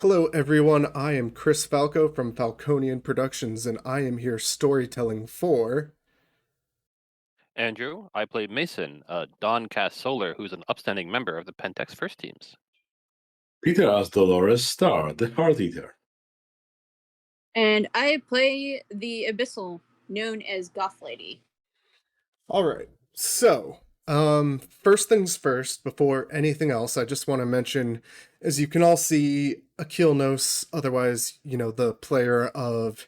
Hello, everyone. I am Chris Falco from Falconian Productions, and I am here storytelling for. Andrew, I play Mason, Don Cass Solar, who's an upstanding member of the Pentex first teams. Peter as Dolores Starr, the Heart Eater. And I play the Abyssal, known as Goth Lady. All right. So, first things first, before anything else, I just want to mention, as you can all see, Akilnos, otherwise, the player of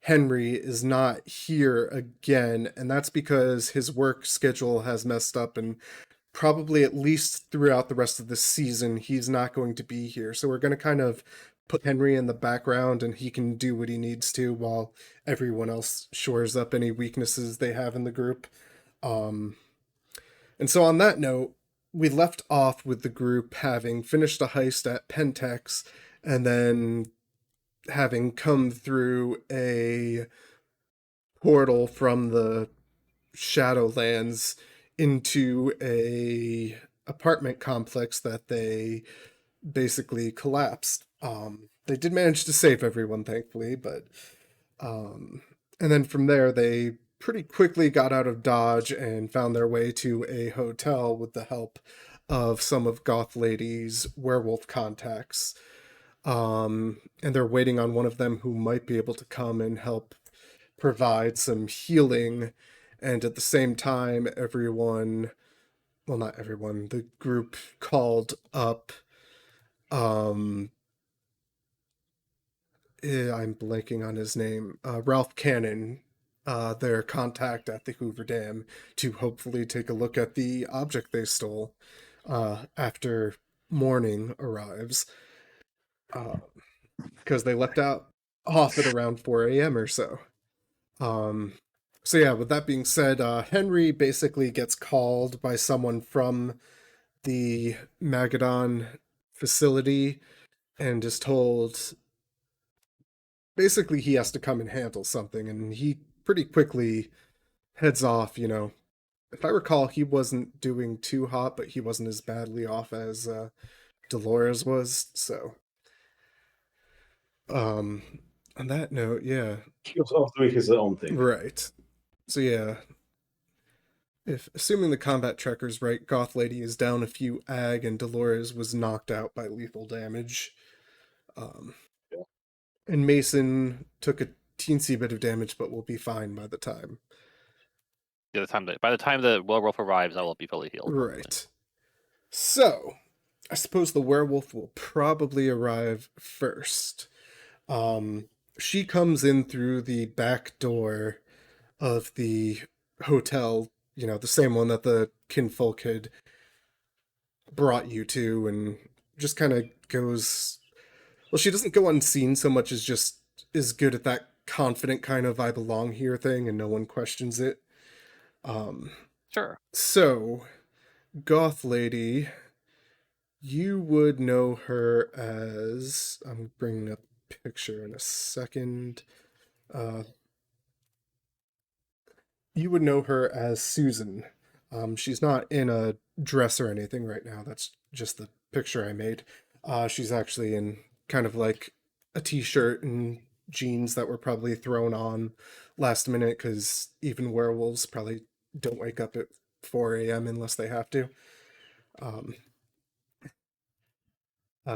Henry, is not here again, and that's because his work schedule has messed up, and probably at least throughout the rest of the season, he's not going to be here. So we're going to kind of put Henry in the background and he can do what he needs to while everyone else shores up any weaknesses they have in the group. Um, and so on that note, we left off with the group having finished a heist at Pentex and then having come through a portal from the Shadowlands into a apartment complex that they basically collapsed. They did manage to save everyone, thankfully, but and then from there they pretty quickly got out of Dodge and found their way to a hotel with the help of some of Goth Lady's werewolf contacts. And they're waiting on one of them who might be able to come and help provide some healing. And at the same time, everyone, well, not everyone, the group called up, I'm blanking on his name, Ralph Cannon, their contact at the Hoover Dam, to hopefully take a look at the object they stole after morning arrives. Because they left out off at around 4 a.m. or so. So yeah, with that being said, Henry basically gets called by someone from the Magadon facility and is told basically he has to come and handle something, and he pretty quickly heads off. If I recall, he wasn't doing too hot, but he wasn't as badly off as Dolores was, so on that note, yeah. He was off doing his own thing. Right. So yeah, if assuming the combat tracker's right, Goth Lady is down a few ag and Dolores was knocked out by lethal damage. Yeah. And Mason took a teensy bit of damage, but will be fine by the time. By the time the werewolf arrives, I will be fully healed. Right. So, I suppose the werewolf will probably arrive first. She comes in through the back door of the hotel, the same one that the kinfolk had brought you to, and just kind of goes, well, she doesn't go unseen so much as just is good at that confident kind of I belong here thing and no one questions it. Sure. So, Goth Lady, you would know her as, I'm bringing up a picture in a second. You would know her as Susan. She's not in a dress or anything right now. That's just the picture I made. She's actually in kind of like a t-shirt and jeans that were probably thrown on last minute, because even werewolves probably don't wake up at 4 a.m. unless they have to.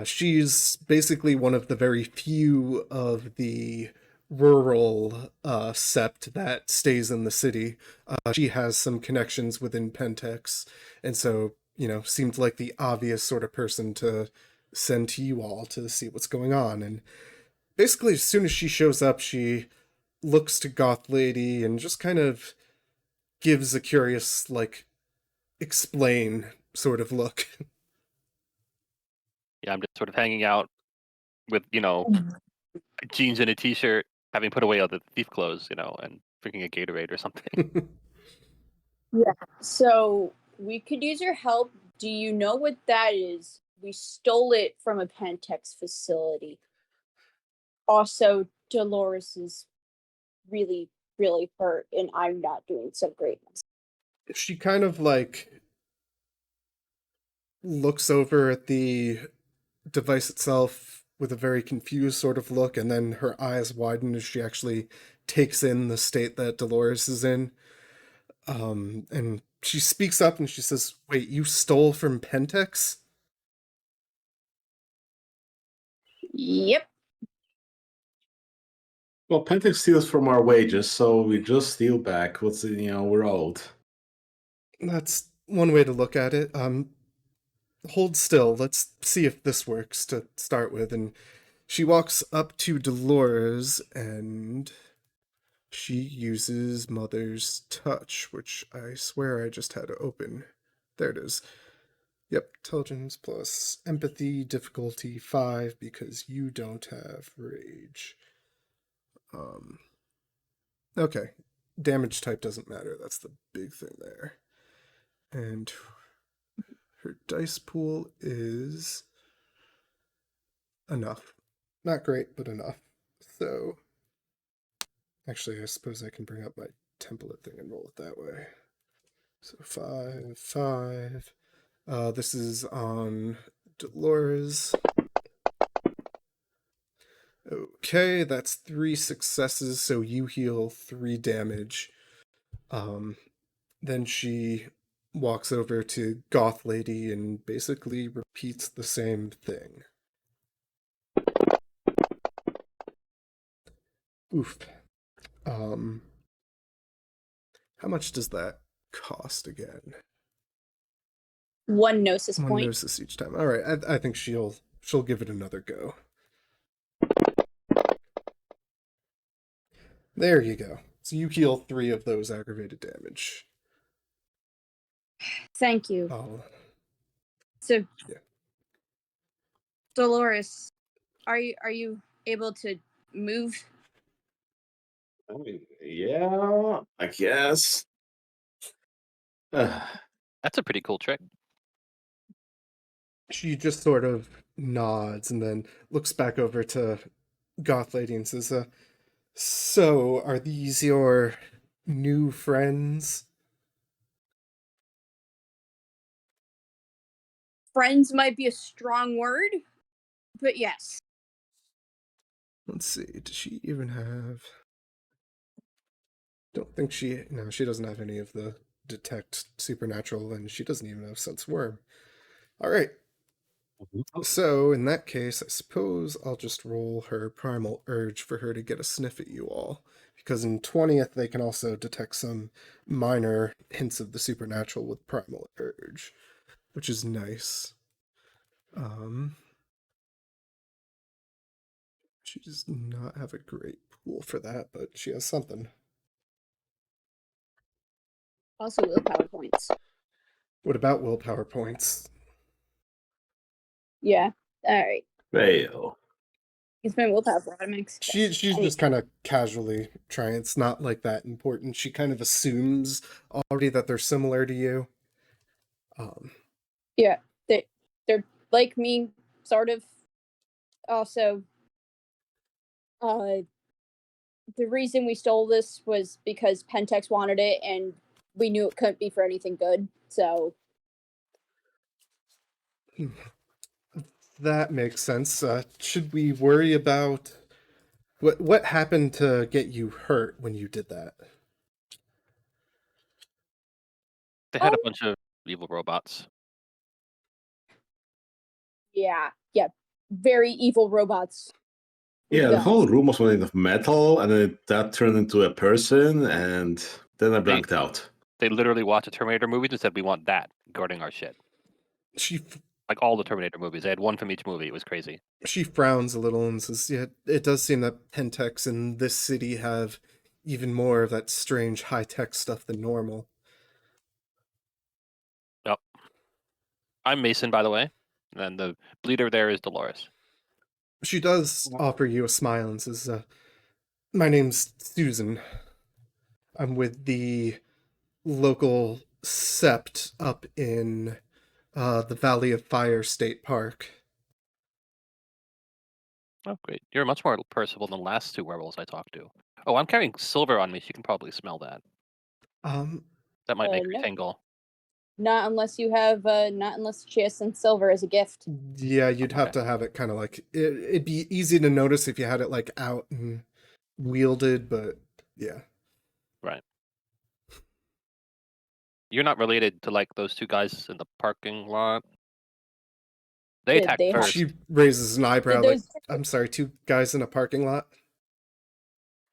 She's basically one of the very few of the rural sept that stays in the city. She has some connections within Pentex, and so, seemed like the obvious sort of person to send to you all to see what's going on. And basically, as soon as she shows up, she looks to Goth Lady and just kind of gives a curious, like, explain sort of look. Yeah, I'm just sort of hanging out with, jeans and a t-shirt, having put away all the thief clothes, and drinking a Gatorade or something. Yeah. So we could use your help. Do you know what that is? We stole it from a Pentex facility. Also, Dolores is really, really hurt, and I'm not doing so great. She kind of like looks over at the device itself, with a very confused sort of look, and then her eyes widen as she actually takes in the state that Dolores is in. And she speaks up and she says, "Wait, you stole from Pentex?" Yep. Well, Pentex steals from our wages, so we just steal back what's we're owed. That's one way to look at it. Hold still. Let's see if this works to start with. And she walks up to Dolores and she uses Mother's Touch, which I swear I just had to open. There it is. Yep, intelligence plus empathy, difficulty 5 because you don't have rage. Okay, damage type doesn't matter. That's the big thing there. And her dice pool is enough. Not great, but enough. So, actually, I suppose I can bring up my template thing and roll it that way. So 5, 5. This is on Dolores. Okay, that's 3 successes, so you heal 3 damage. Then she walks over to Goth Lady and basically repeats the same thing. Oof. How much does that cost again? 1 gnosis One point. gnosis each time. All right, I think she'll give it another go. There you go. So you heal 3 of those aggravated damage. Thank you. Oh, So, yeah. Dolores, are you able to move? I mean, yeah, I guess. That's a pretty cool trick. She just sort of nods and then looks back over to Goth Lady and says, "So, are these your new friends?" Friends might be a strong word, but yes. Let's see, does she even have... Don't think she... No, she doesn't have any of the detect supernatural, and she doesn't even have sense worm. Alright, so in that case, I suppose I'll just roll her primal urge for her to get a sniff at you all. Because in 20th, they can also detect some minor hints of the supernatural with primal urge, which is nice. She does not have a great pool for that, but she has something. Also willpower points. What about willpower points? Yeah. Alright. Fail. It's my willpower for automatics. She's just kind of casually trying. It's not like that important. She kind of assumes already that they're similar to you. Yeah. They're like me, sort of. Also, the reason we stole this was because Pentex wanted it, and we knew it couldn't be for anything good. So That makes sense. Should we worry about what happened to get you hurt when you did that? They had a bunch of evil robots. yeah, very evil robots. Yeah, the guns. whole room was made of metal, and then that turned into a person, and then I blanked out. They literally watched the Terminator movies and said, "We want that guarding our shit." She Like all the Terminator movies, they had one from each movie. It was crazy. she frowns a little and says, "Yeah, it does seem that Pentex in this city have even more of that strange high-tech stuff than normal." Yep. I'm Mason, by the way, and the bleeder there is Dolores. She does offer you a smile and says, "My name's Susan. I'm with the local sept up in the Valley of Fire State Park." Oh, great! You're much more personable than the last 2 werewolves I talked to. Oh, I'm carrying silver on me. She can probably smell that. Um, That might make her No. tingle. Not unless you have, not unless she has some silver as a gift. Yeah, you'd have Okay. to have it kind of like it'd be easy to notice if you had it like out and wielded, but yeah. Right. You're not related to like those two guys in the parking lot. They Did attacked they have- first. She raises an eyebrow Did like, those- I'm sorry, two guys in a parking lot?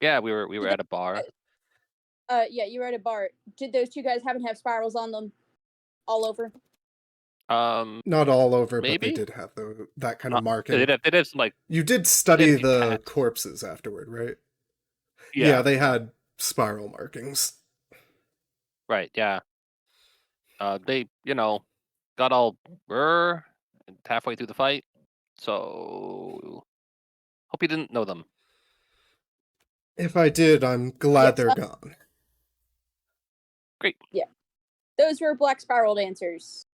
Yeah, we were at a bar. Yeah, you were at a bar. Did those two guys happen to have spirals on them all over? Not all over, but they Maybe? did have that kind of They marking. did have some like You did study few the tats. corpses afterward, right? yeah, They had spiral markings. right, yeah. They got all halfway through the fight. So hope you didn't know them. If I did, I'm glad Yes, they're gone. Great. Those were black spiral dancers.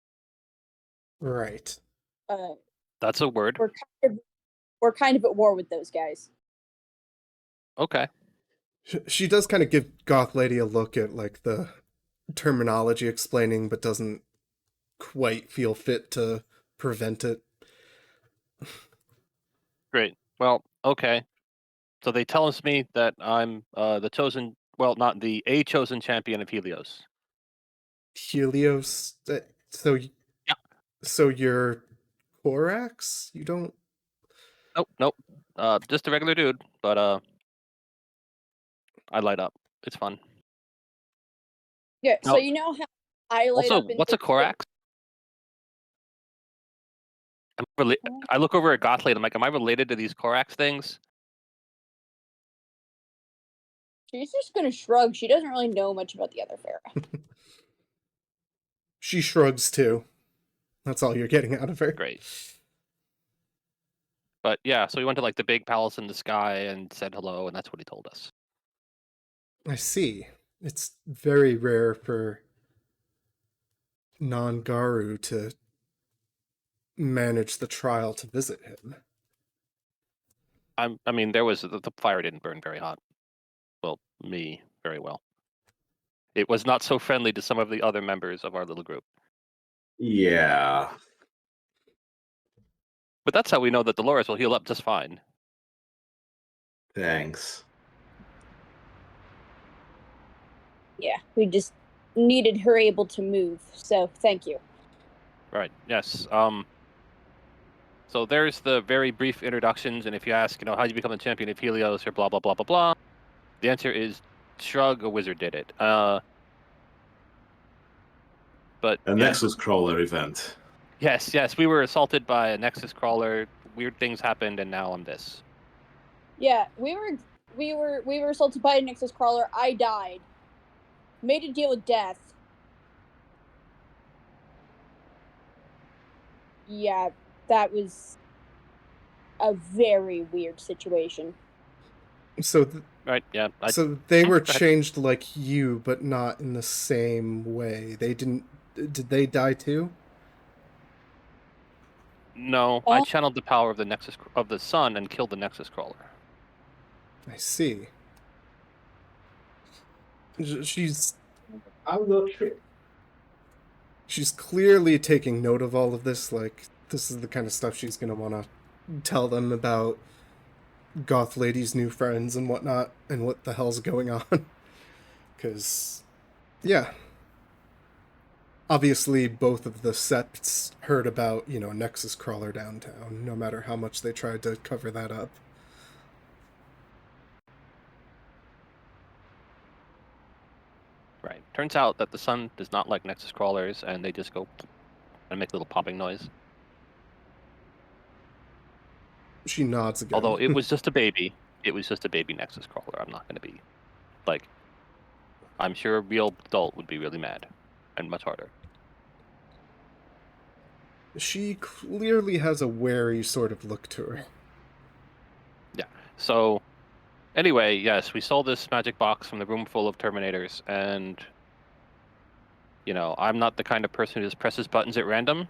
Right. That's a word. We're kind of at war with those guys. Okay. She does kind of give Goth Lady a look at like the terminology explaining, but doesn't quite feel fit to prevent it. Great. Well, okay. So they tell me that I'm the chosen, well, not a chosen champion of Helios. Helios. So, Yeah. So you're Korax? You don't. Nope. Just a regular dude, but I light up. It's fun. Yeah, so No. you know how I light Also, up in what's a Korax? I look over at Gothlade. I'm like, am I related to these Korax things? She's just gonna shrug. She doesn't really know much about the other Pharaoh. She shrugs too. That's all you're getting out of her. Great. But yeah, so we went to like the big palace in the sky and said hello, and that's what he told us. I see. It's very rare for non-Garu to manage the trial to visit him. I mean, there was the fire didn't burn very hot. Well, me very well. It was not so friendly to some of the other members of our little group. Yeah. But that's how we know that Dolores will heal up just fine. Thanks. Yeah, we just needed her able to move. So thank you. Right. Yes. So there's the very brief introductions, and if you ask, how did you become the champion of Helios or blah blah blah blah blah, the answer is shrug. A wizard did it. But A Nexus Crawler event. Yes, we were assaulted by a Nexus crawler. Weird things happened, and now I'm this. Yeah, we were assaulted by a Nexus crawler. I died. Made a deal with death. Yeah, that was a very weird situation. So, Right? Yeah. so they were go ahead. changed like you, but not in the same way. They didn't. Did they die too? No, I channeled the power of the Nexus of the sun and killed the Nexus crawler. I see. She's I'm not sure. she's clearly taking note of all of this. Like, this is the kind of stuff she's gonna want to tell them about Goth Lady's new friends and whatnot, and what the hell's going on. Because, yeah. Obviously, both of the septs heard about, a Nexus crawler downtown, no matter how much they tried to cover that up. Right. Turns out that the sun does not like Nexus crawlers, and they just go and make a little popping noise. She nods again. Although it was just a baby. It was just a baby Nexus crawler. I'm not going to be like. I'm sure a real adult would be really mad, and much harder. She clearly has a wary sort of look to her. Yeah. So, anyway, yes, we saw this magic box from the room full of Terminators, and I'm not the kind of person who just presses buttons at random.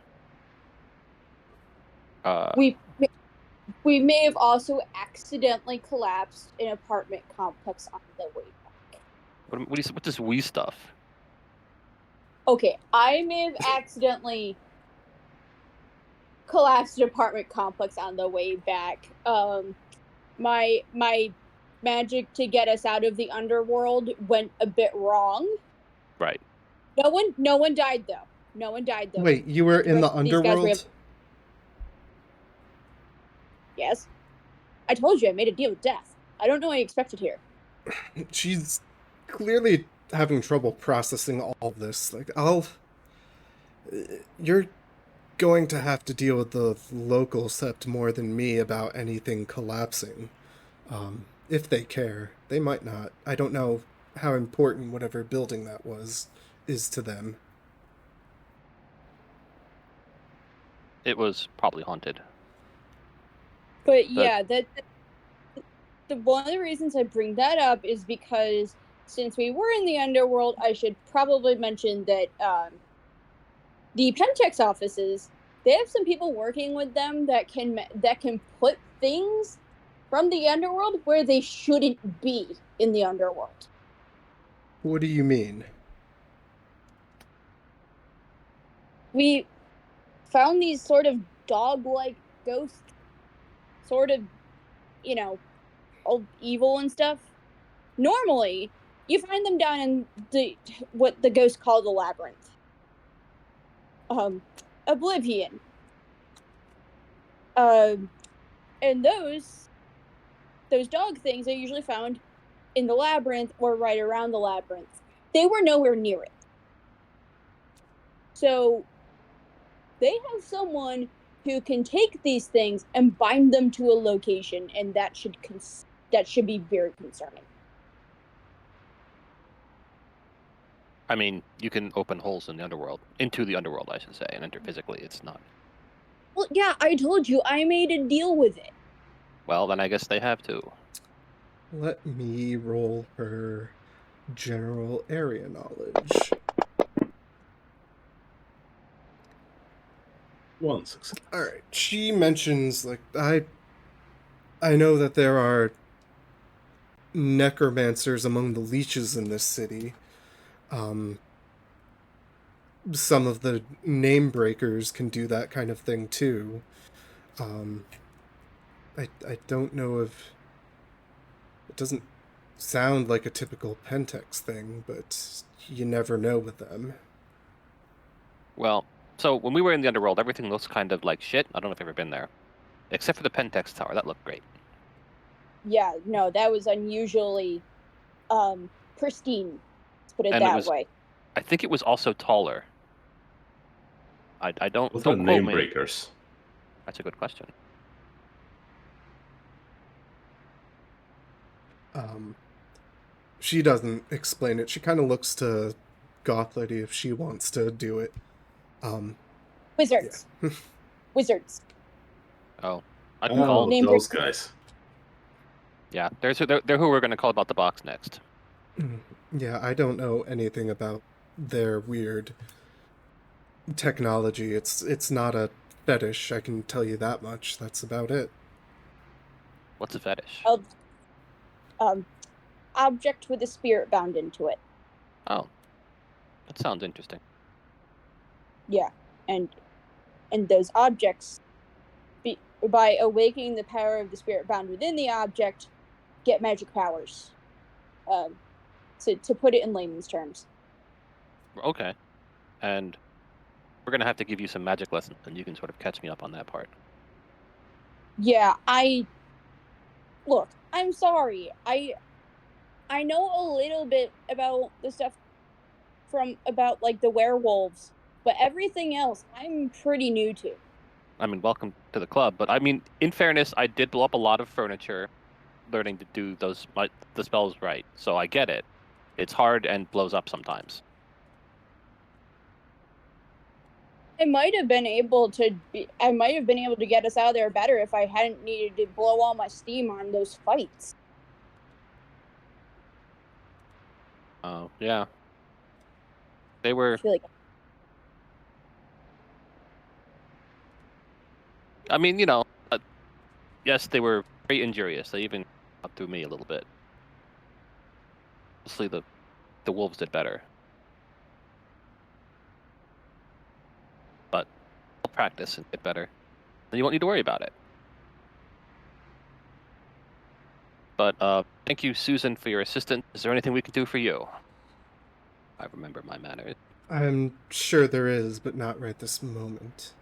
We may have also accidentally collapsed an apartment complex on the way back. What is we stuff? Okay, I may have accidentally collapsed an apartment complex on the way back. My magic to get us out of the underworld went a bit wrong. Right. No one died though. No one died though. Wait, you were in the These guys were underworld? Yes. I told you I made a deal with death. I don't know what you expected here. She's clearly having trouble processing all this. Like, you're going to have to deal with the local sept more than me about anything collapsing. If they care. They might not. I don't know how important whatever building that was is to them. It was probably haunted. But yeah, the one of the reasons I bring that up is because since we were in the underworld, I should probably mention that the Pentex offices, they have some people working with them that can put things from the underworld where they shouldn't be in the underworld. What do you mean? We found these sort of dog-like ghosts, sort of, all evil and stuff. Normally, you find them down in what the ghosts call the labyrinth. Oblivion. And those dog things are usually found in the labyrinth or right around the labyrinth. They were nowhere near it. So they have someone who can take these things and bind them to a location, and that should be very concerning. I mean, you can open holes in the underworld, into the underworld, I should say, and enter physically. It's not. Well, yeah, I told you, I made a deal with it. Well, then I guess they have to. Let me roll her general area knowledge. 1 success. Alright, she mentions, like, I know that there are necromancers among the leeches in this city. Some of the name breakers can do that kind of thing too. I don't know if it doesn't sound like a typical Pentex thing, but you never know with them. Well, so when we were in the underworld, everything looks kind of like shit. I don't know if you've ever been there. Except for the Pentex Tower. That looked great. Yeah, no, that was unusually pristine. Let's put it And that way. I think it was also taller. I don't What are quote name me. breakers? That's a good question. She doesn't explain it. She kind of looks to Goth Lady if she wants to do it. Wizards. Yeah. Wizards. Oh, I can call. Name Those breakers. guys. Yeah, they're who we're going to call about the box next. Yeah, I don't know anything about their weird technology. It's not a fetish, I can tell you that much. That's about it. What's a fetish? Object with a spirit bound into it. Oh, that sounds interesting. Yeah, and those objects, by awakening the power of the spirit bound within the object, get magic powers. To put it in layman's terms. Okay, and we're going to have to give you some magic lessons, and you can sort of catch me up on that part. Yeah, look, I'm sorry. I know a little bit about the stuff about like the werewolves, but everything else I'm pretty new to. I mean, welcome to the club, but I mean, in fairness, I did blow up a lot of furniture learning to do the spells right, so I get it. It's hard and blows up sometimes. I might have been able to get us out of there better if I hadn't needed to blow all my steam on those fights. Oh, yeah. They were... I feel like I mean, yes, they were very injurious. They even got through me a little bit. Mostly the wolves did better. practice and get better, then you won't need to worry about it. But thank you, Susan, for your assistance. Is there anything we can do for you? I remember my manners. I'm sure there is, but not right this moment.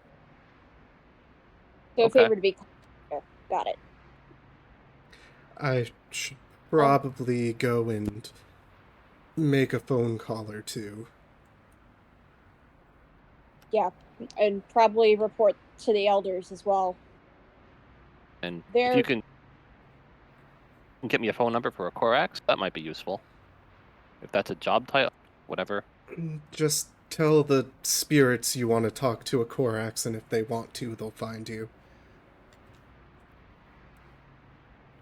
So Okay. favor to be clear. Got it. I should probably go and make a phone call or two. Yeah, and probably report to the elders as well. And if They're you can get me a phone number for a Korax, that might be useful. If that's a job title, whatever. Just tell the spirits you want to talk to a Korax, and if they want to, they'll find you.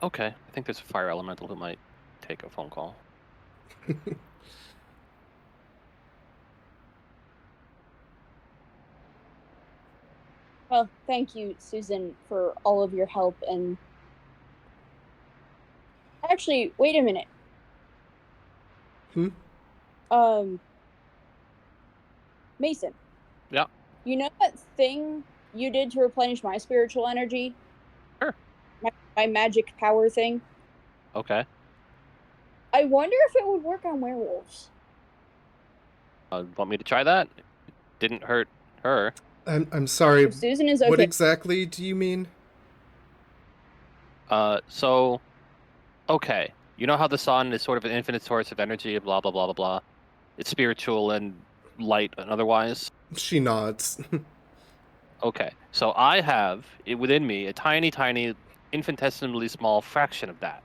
Okay, I think there's a fire elemental who might take a phone call. well, thank you, Susan, for all of your help. And actually, wait a minute. Mason. Yeah. You know that thing you did to replenish my spiritual energy? Sure. My magic power thing? Okay. I wonder if it would work on werewolves. Want me to try that? Didn't hurt her. I'm sorry. If Susan is okay. What exactly do you mean? So, okay. You know how the sun is sort of an infinite source of energy, blah, blah, blah, blah, blah. It's spiritual and light and otherwise. She nods. Okay. So I have within me a tiny, tiny, infinitesimally small fraction of that.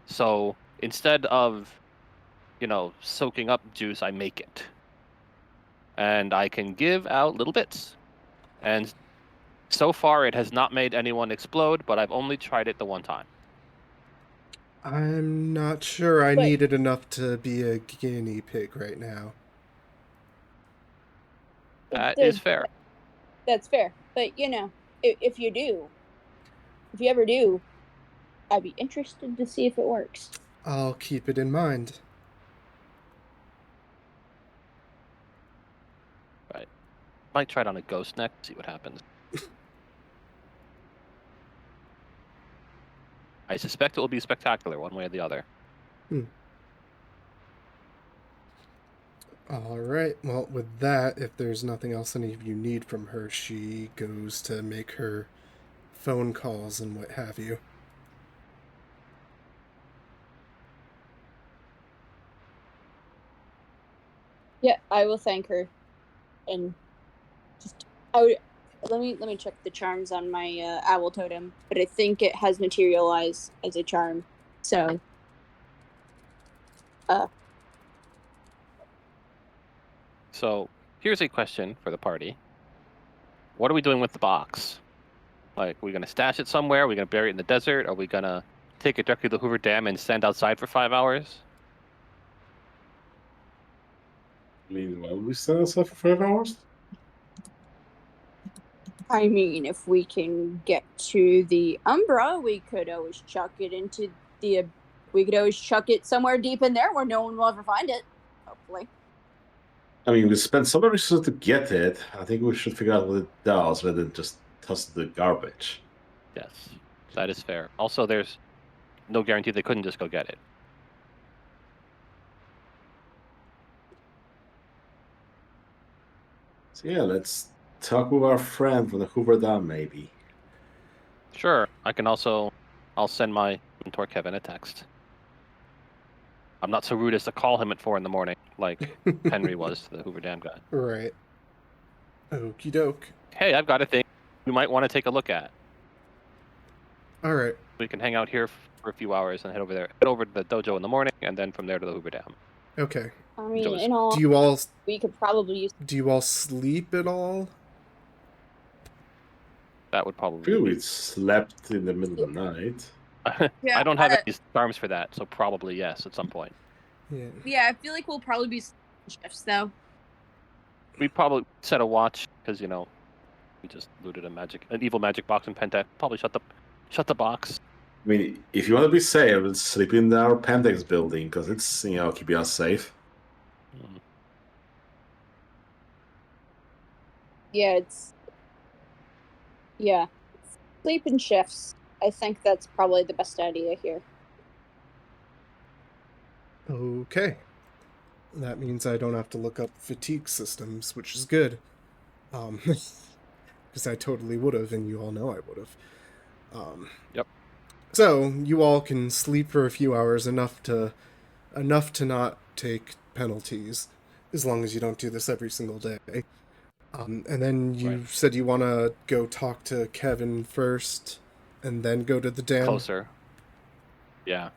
So instead of, soaking up juice, I make it. And I can give out little bits. And so far, it has not made anyone explode, but I've only tried it the one time. I'm not sure I But- needed enough to be a guinea pig right now. That is fair. That's fair. But, if you ever do, I'd be interested to see if it works. I'll keep it in mind. Right. Might try it on a ghost neck, see what happens. I suspect it will be spectacular one way or the other. Alright, well, with that, if there's nothing else any of you need from her, she goes to make her phone calls and what have you. Yeah, I will thank her. And let me check the charms on my owl totem, but I think it has materialized as a charm. So So, here's a question for the party. What are we doing with the box? Like, are we going to stash it somewhere? Are we going to bury it in the desert? Are we going to take it directly to the Hoover Dam and stand outside for 5 hours? I mean, why would we stand outside for 5 hours? I mean, if we can get to the Umbra, we could always chuck it somewhere deep in there where no one will ever find it. Hopefully. I mean, we spent so much resources to get it. I think we should figure out what it does rather than just toss it in the garbage. Yes, that is fair. Also, there's no guarantee they couldn't just go get it. So yeah, let's talk with our friend from the Hoover Dam, maybe. Sure, I'll send my mentor Kevin a text. I'm not so rude as to call him at 4 in the morning, like Henry was to the Hoover Dam guy. Right. Okie doke. Hey, I've got a thing you might want to take a look at. Alright. We can hang out here for a few hours and head over to the dojo in the morning, and then from there to the Hoover Dam. Okay. I mean, Joyce. in all, we could probably use. Do you all sleep at all? That would I probably feel be... we slept in the middle of the night. Yeah, I don't have any charms for that, so probably yes at some point. Yeah. Yeah, I feel like we'll probably be shifts though. We'd probably set a watch because we just looted an evil magic box in Pentex. Probably shut the box. I mean, if you want to be safe, let's sleep in our Pentex building because it's keeping us safe. Mm. Yeah, Yeah. Sleep in shifts. I think that's probably the best idea here. Okay. That means I don't have to look up fatigue systems, which is good. Because I totally would have, and you all know I would have. Yep. So you all can sleep for a few hours, enough to not take penalties, as long as you don't do this every single day. And then you Right. said you want to go talk to Kevin first, and then go to the dam. Closer. Yeah.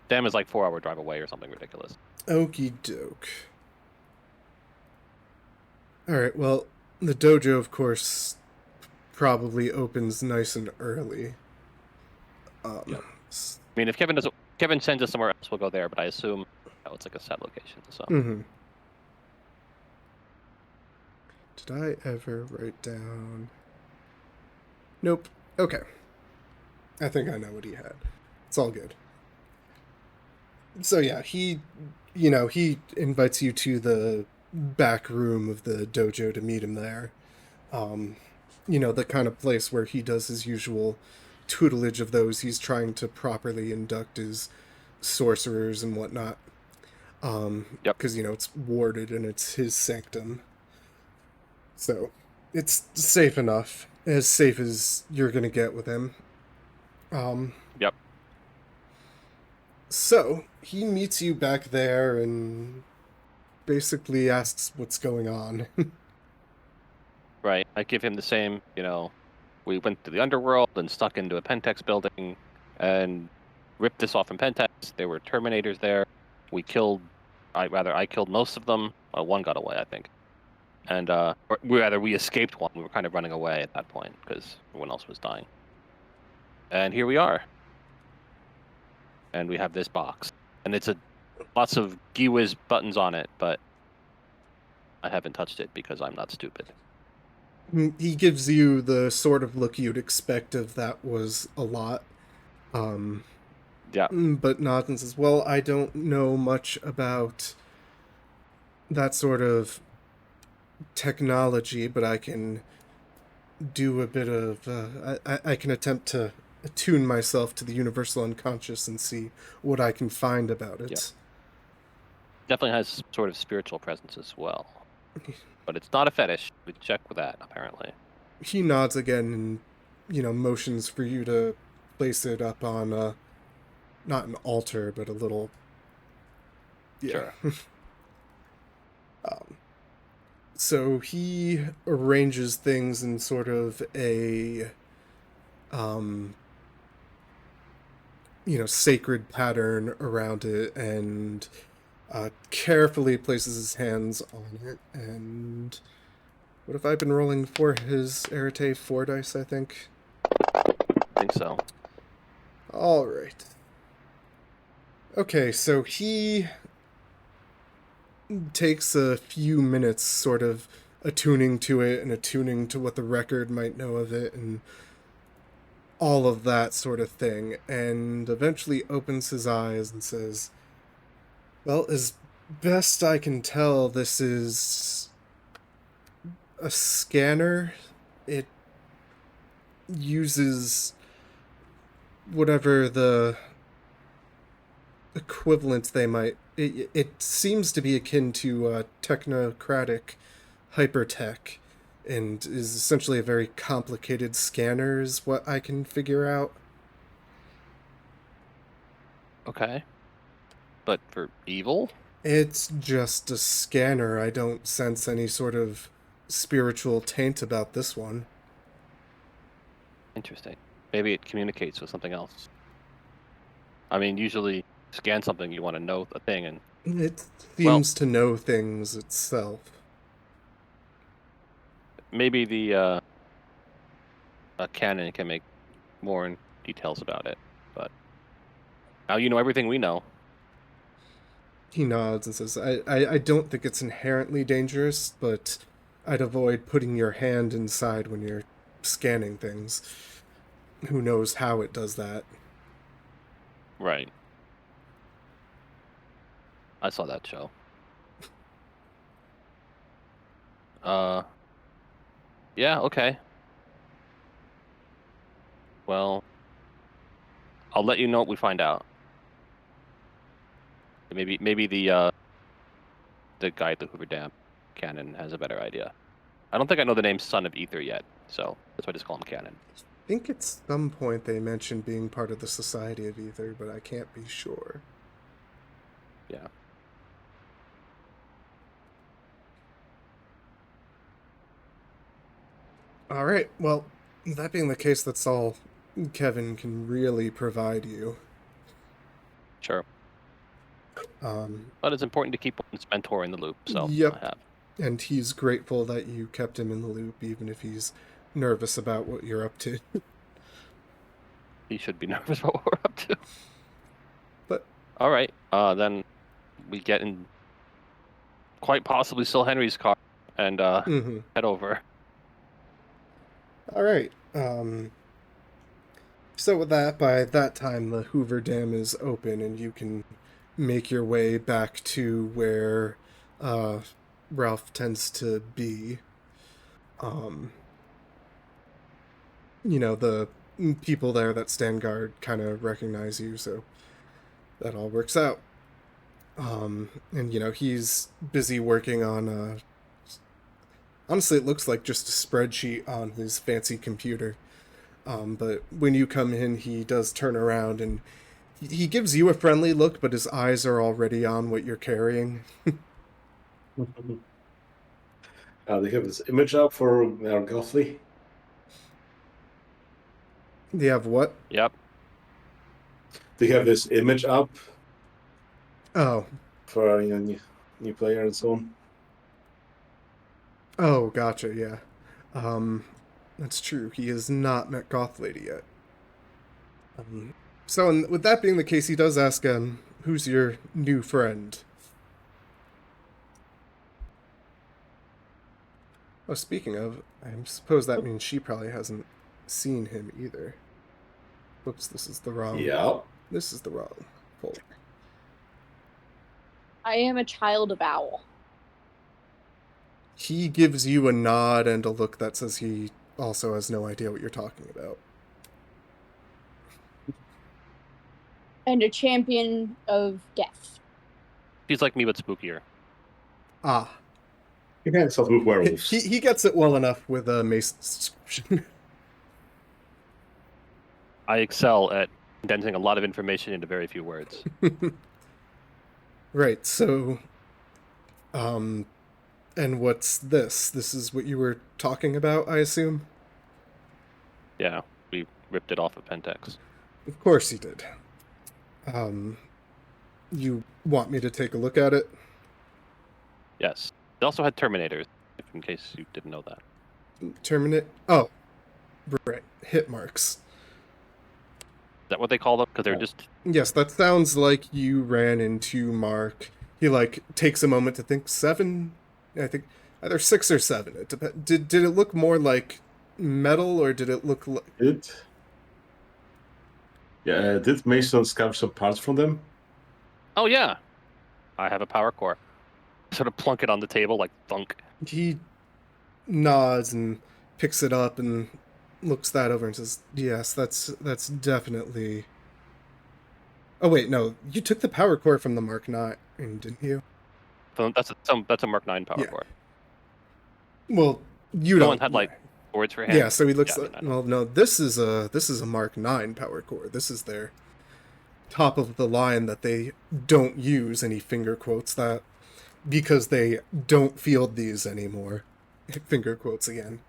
Dam is like 4-hour drive away or something ridiculous. Okie doke. Alright, well, the dojo, of course, probably opens nice and early. Yep. I mean, if Kevin sends us somewhere else, we'll go there. But I assume it's like a set location. So. Mm-hmm. Did I ever write down? Nope. Okay. I think I know what he had. It's all good. So yeah, he invites you to the back room of the dojo to meet him there. The kind of place where he does his usual tutelage of those he's trying to properly induct as sorcerers and whatnot. Yep. Because it's warded and it's his sanctum. So it's safe enough, as safe as you're gonna get with him. Yep. So he meets you back there and basically asks what's going on. Right. I give him the same. We went to the underworld and stuck into a Pentex building and ripped this off from Pentex. There were Terminators there. I killed most of them. One got away, I think. And we escaped one. We were kind of running away at that point because everyone else was dying. And here we are. And we have this box. And it's lots of gee-whiz buttons on it, but I haven't touched it because I'm not stupid. He gives you the sort of look you'd expect if that was a lot. Yeah. But nods and says, well, I don't know much about that sort of technology, but I can do a bit of... I can attempt to attune myself to the universal unconscious and see what I can find about it. Yep. Definitely has some sort of spiritual presence as well. But it's not a fetish. We check with that, apparently. He nods again and, motions for you to place it up on, not an altar, but a little... Yeah. Sure. So he arranges things in sort of a, sacred pattern around it, and carefully places his hands on it. And what have I been rolling for his arete? 4 dice, I think. I think so. All right. Okay, so he takes a few minutes sort of attuning to it and attuning to what the record might know of it and all of that sort of thing, and eventually opens his eyes and says, well, as best I can tell, this is a scanner. It uses whatever the equivalent they might... It seems to be akin to technocratic hypertech, and is essentially a very complicated scanner, is what I can figure out. Okay. But for evil? It's just a scanner. I don't sense any sort of spiritual taint about this one. Interesting. Maybe it communicates with something else. I mean, usually scan something, you want to know a thing, and It seems to know things itself. maybe the canon can make more details about it. But now you know everything we know. He nods and says, I don't think it's inherently dangerous, but I'd avoid putting your hand inside when you're scanning things. Who knows how it does that? Right. I saw that show. Yeah, okay. Well, I'll let you know what we find out. Maybe the guy at the Hoover Dam Cannon has a better idea. I don't think I know the name Son of Ether yet, so that's why I just call him Cannon. I think at some point they mentioned being part of the Society of Ether, but I can't be sure. Yeah. All right. Well, that being the case, that's all Kevin can really provide you. Sure. Um, But it's important to keep one's mentor in the loop, so Yep. I have. And he's grateful that you kept him in the loop, even if he's nervous about what you're up to. He should be nervous about what we're up to. But all right, then we get in quite possibly still Henry's car and head over. All right. So with that, by that time, the Hoover Dam is open, and you can make your way back to where Ralph tends to be. The people there that stand guard kind of recognize you, so that all works out. And he's busy working on honestly, it looks like just a spreadsheet on his fancy computer. But when you come in, he does turn around and he gives you a friendly look, but his eyes are already on what you're carrying. They have this image up for our Gothly. They have what? Yep. They have this image up Oh. for our new player and so on. Oh, gotcha, yeah. That's true. He has not met Goth Lady yet. With that being the case, he does ask, who's your new friend? Oh, speaking of, I suppose that means she probably hasn't seen him either. Whoops, this is the wrong... Yeah. This is the wrong folder. I am a child of Owl. He gives you a nod and a look that says he also has no idea what you're talking about. And a champion of death. He's like me, but spookier. Ah. You can't start with werewolves. He gets it well enough with a Mason's description. I excel at condensing a lot of information into very few words. Right, so... And what's this? This is what you were talking about, I assume? Yeah, we ripped it off of Pentex. Of course you did. You want me to take a look at it? Yes. They also had Terminators, if in case you didn't know that. Terminate? Oh, right. Hit marks. Is that what they call them? Because they're just... Yes, that sounds like you ran into Mark. He, takes a moment to think. 7? I think either 6 or 7. It did it look more like metal, or did it look like... Did Mason scavenge some parts from them? Oh, yeah. I have a power core. Sort of plunk it on the table, like thunk. He nods and picks it up and looks that over and says, yes, that's definitely... Oh, wait, no. You took the power core from the Mark 9, didn't you? So that's a Mark 9 power core. Well, you no don't... one had, boards for hands. Yeah, so he looks yeah, like... Well, no, this is a Mark 9 power core. This is their top of the line that they don't use, and he finger quotes that, because they don't field these anymore. Finger quotes again.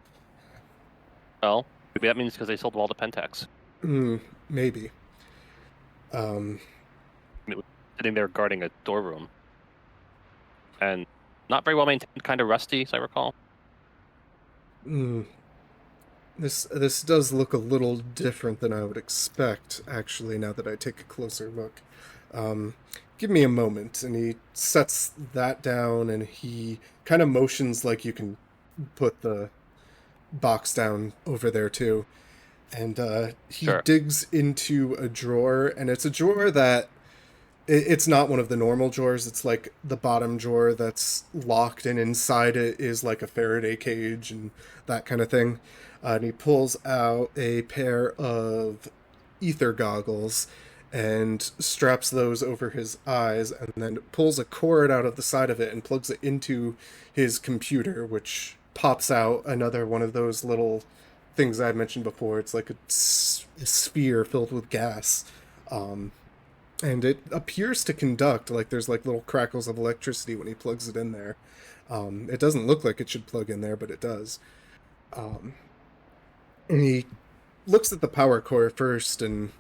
Well, maybe that means because they sold them all to Pentex. Maybe. It was sitting there guarding a storeroom. And not very well maintained, kind of rusty, as I recall. This does look a little different than I would expect, actually, now that I take a closer look. Give me a moment. And he sets that down, and he kind of motions like you can put the box down over there, too. And he Sure. digs into a drawer, and it's a drawer that It's not one of the normal drawers. It's like the bottom drawer that's locked, and inside it is like a Faraday cage and that kind of thing. And he pulls out a pair of ether goggles and straps those over his eyes, and then pulls a cord out of the side of it and plugs it into his computer, which pops out another one of those little things I mentioned before. It's like a sphere filled with gas. And it appears to conduct, like there's like little crackles of electricity when he plugs it in there. It doesn't look like it should plug in there, but it does. And he looks at the power core first and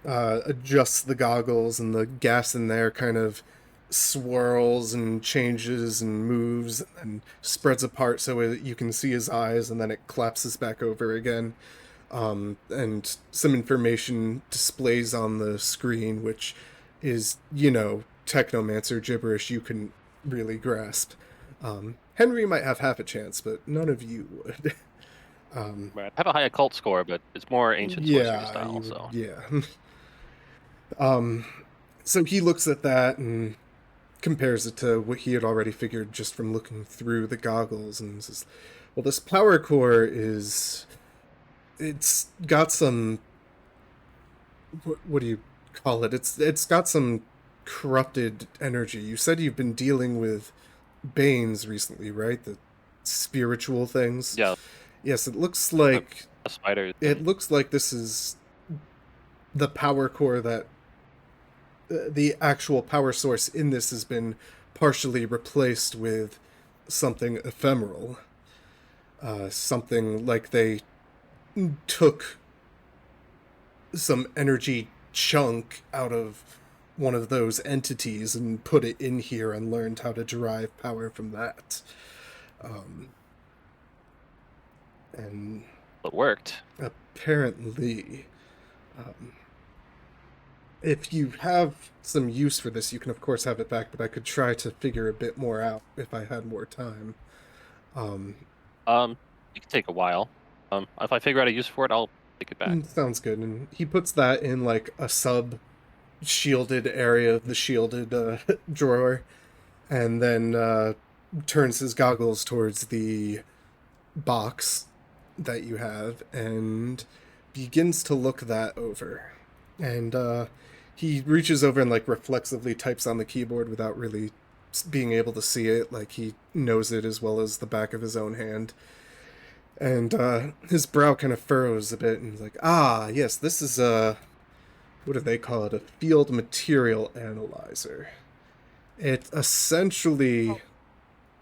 adjusts the goggles, and the gas in there kind of swirls and changes and moves and spreads apart so you can see his eyes, and then it collapses back over again. And some information displays on the screen, which is, technomancer gibberish you can really grasp. Henry might have half a chance, but none of you would. Right. I have a high occult score, but it's more ancient sorcery style. So yeah. So he looks at that and compares it to what he had already figured just from looking through the goggles, and says, well, this power core it's got some, what do you call it? It's got some corrupted energy. You said you've been dealing with Banes recently, right? The spiritual things. yeah, Yes, it looks like spiders. it looks like this is the power core that the actual power source in this has been partially replaced with something ephemeral. Something like they took some energy chunk out of one of those entities and put it in here and learned how to derive power from that. And It worked. apparently, if you have some use for this, you can of course have it back, but I could try to figure a bit more out if I had more time. It can take a while. If I figure out a use for it, I'll take it back. Sounds good. And he puts that in like a sub shielded area of the shielded drawer, and then turns his goggles towards the box that you have and begins to look that over. And he reaches over and like reflexively types on the keyboard without really being able to see it, like he knows it as well as the back of his own hand. And his brow kind of furrows a bit, and he's like, ah, yes, this is what do they call it? A field material analyzer. It essentially,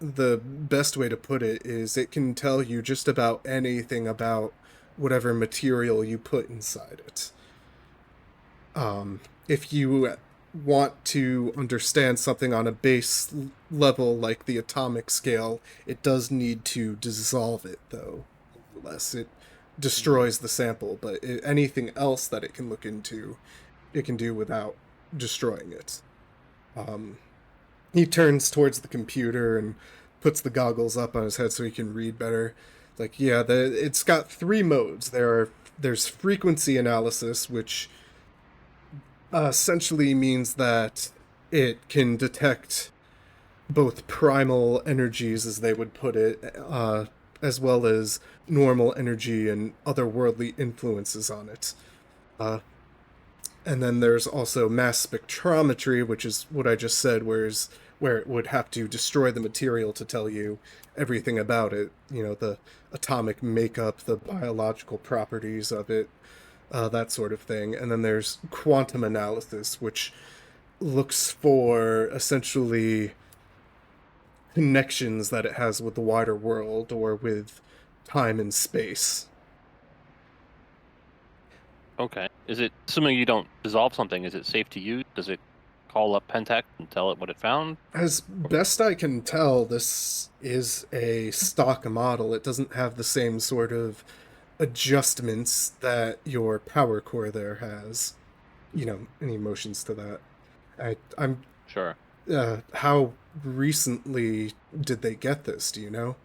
the best way to put it is it can tell you just about anything about whatever material you put inside it. If you want to understand something on a base level like the atomic scale, it does need to dissolve it, though. Nonetheless, it destroys the sample, but anything else that it can look into, it can do without destroying it. He turns towards the computer and puts the goggles up on his head so he can read better. Like, yeah, it's got 3 modes. There's frequency analysis, which essentially means that it can detect both primal energies, as they would put it, as well as normal energy and otherworldly influences on it. And then there's also mass spectrometry, which is what I just said, where it would have to destroy the material to tell you everything about it. The atomic makeup, the biological properties of it, that sort of thing. And then there's quantum analysis, which looks for essentially connections that it has with the wider world or with time and space. Okay. Is it, assuming you don't dissolve something, is it safe to use? Does it call up Pentex and tell it what it found? As best I can tell, this is a stock model. It doesn't have the same sort of adjustments that your power core there has. Any motions to that. I'm Sure. how recently did they get this? Do you know?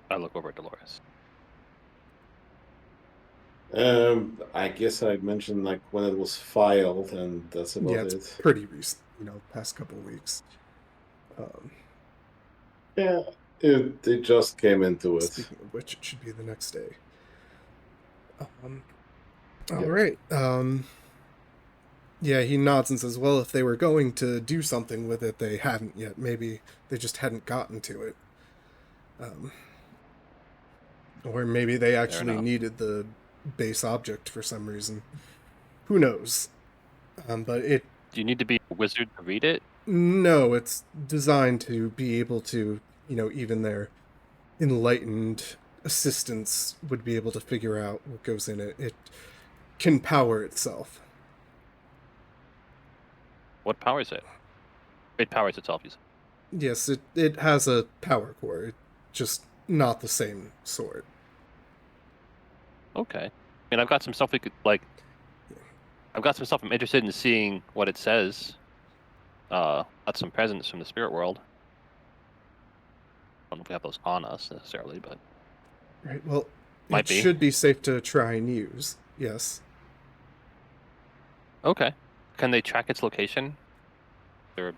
I look over at Dolores. I guess I mentioned like when it was filed, and that's about Yeah, it's it. pretty recent, past couple of weeks. Yeah, it just came into it. Speaking of which, it should be the next day. Yeah. All right. Yeah, he nods and says, well, if they were going to do something with it, they haven't yet. Maybe they just hadn't gotten to it. Or maybe they actually enough. needed the base object for some reason. Who knows? But Do you need to be a wizard to read it? no, it's designed to be able to, even their enlightened assistants would be able to figure out what goes in it. It can power itself. What powers it? It powers itself, you said. Yes, it has a power core. It's just not the same sort. Okay. I mean, I've got some stuff we could, like... I've got some stuff I'm interested in seeing what it says. Got some presents from the spirit world. I don't know if we have those on us, necessarily, but... Right, well, Might it be. should be safe to try and use. Yes. Okay. Can they track its location? Is there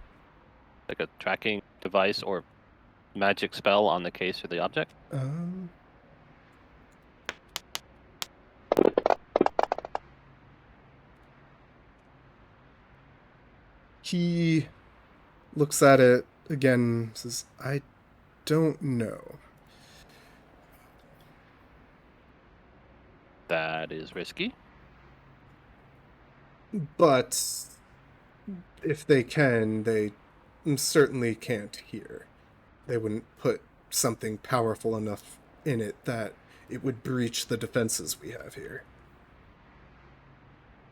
like a tracking device or magic spell on the case or the object? He looks at it again and says, I don't know. That is risky. But if they can, they certainly can't here. They wouldn't put something powerful enough in it that it would breach the defenses we have here.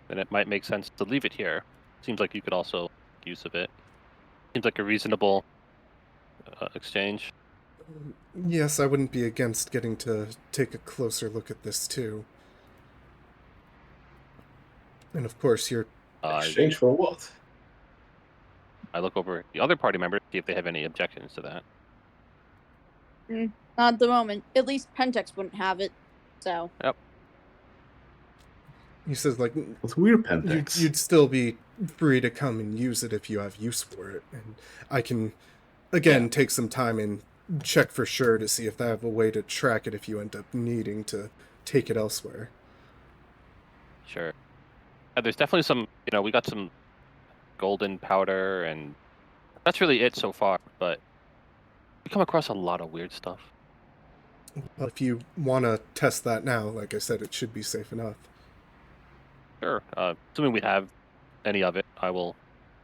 Then it might make sense to leave it here. Seems like you could also make use of it. Seems like a reasonable exchange. Yes, I wouldn't be against getting to take a closer look at this too. And of course, you're Exchange for what? I look over the other party members, see if they have any objections to that. Not at the moment. At least Pentex wouldn't have it. So. Yep. He says, like, What's weird, Pentex? you'd still be free to come and use it if you have use for it. And I can, again, take some time and check for sure to see if they have a way to track it if you end up needing to take it elsewhere. Sure. There's definitely some, we got some golden powder, and that's really it so far, but we come across a lot of weird stuff. Well, if you want to test that now, like I said, it should be safe enough. Sure. Assuming we have any of it, I will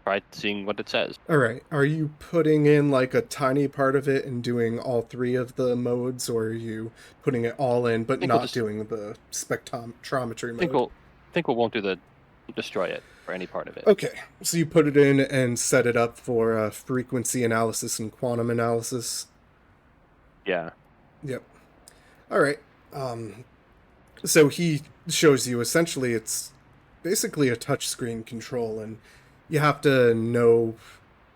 try seeing what it says. All right. Are you putting in like a tiny part of it and doing all three of the modes, or are you putting it all in but not doing the spectrometry mode? I think we won't destroy it or any part of it. Okay. So you put it in and set it up for frequency analysis and quantum analysis. Yeah. Yep. All right. So he shows you essentially it's basically a touchscreen control, and you have to know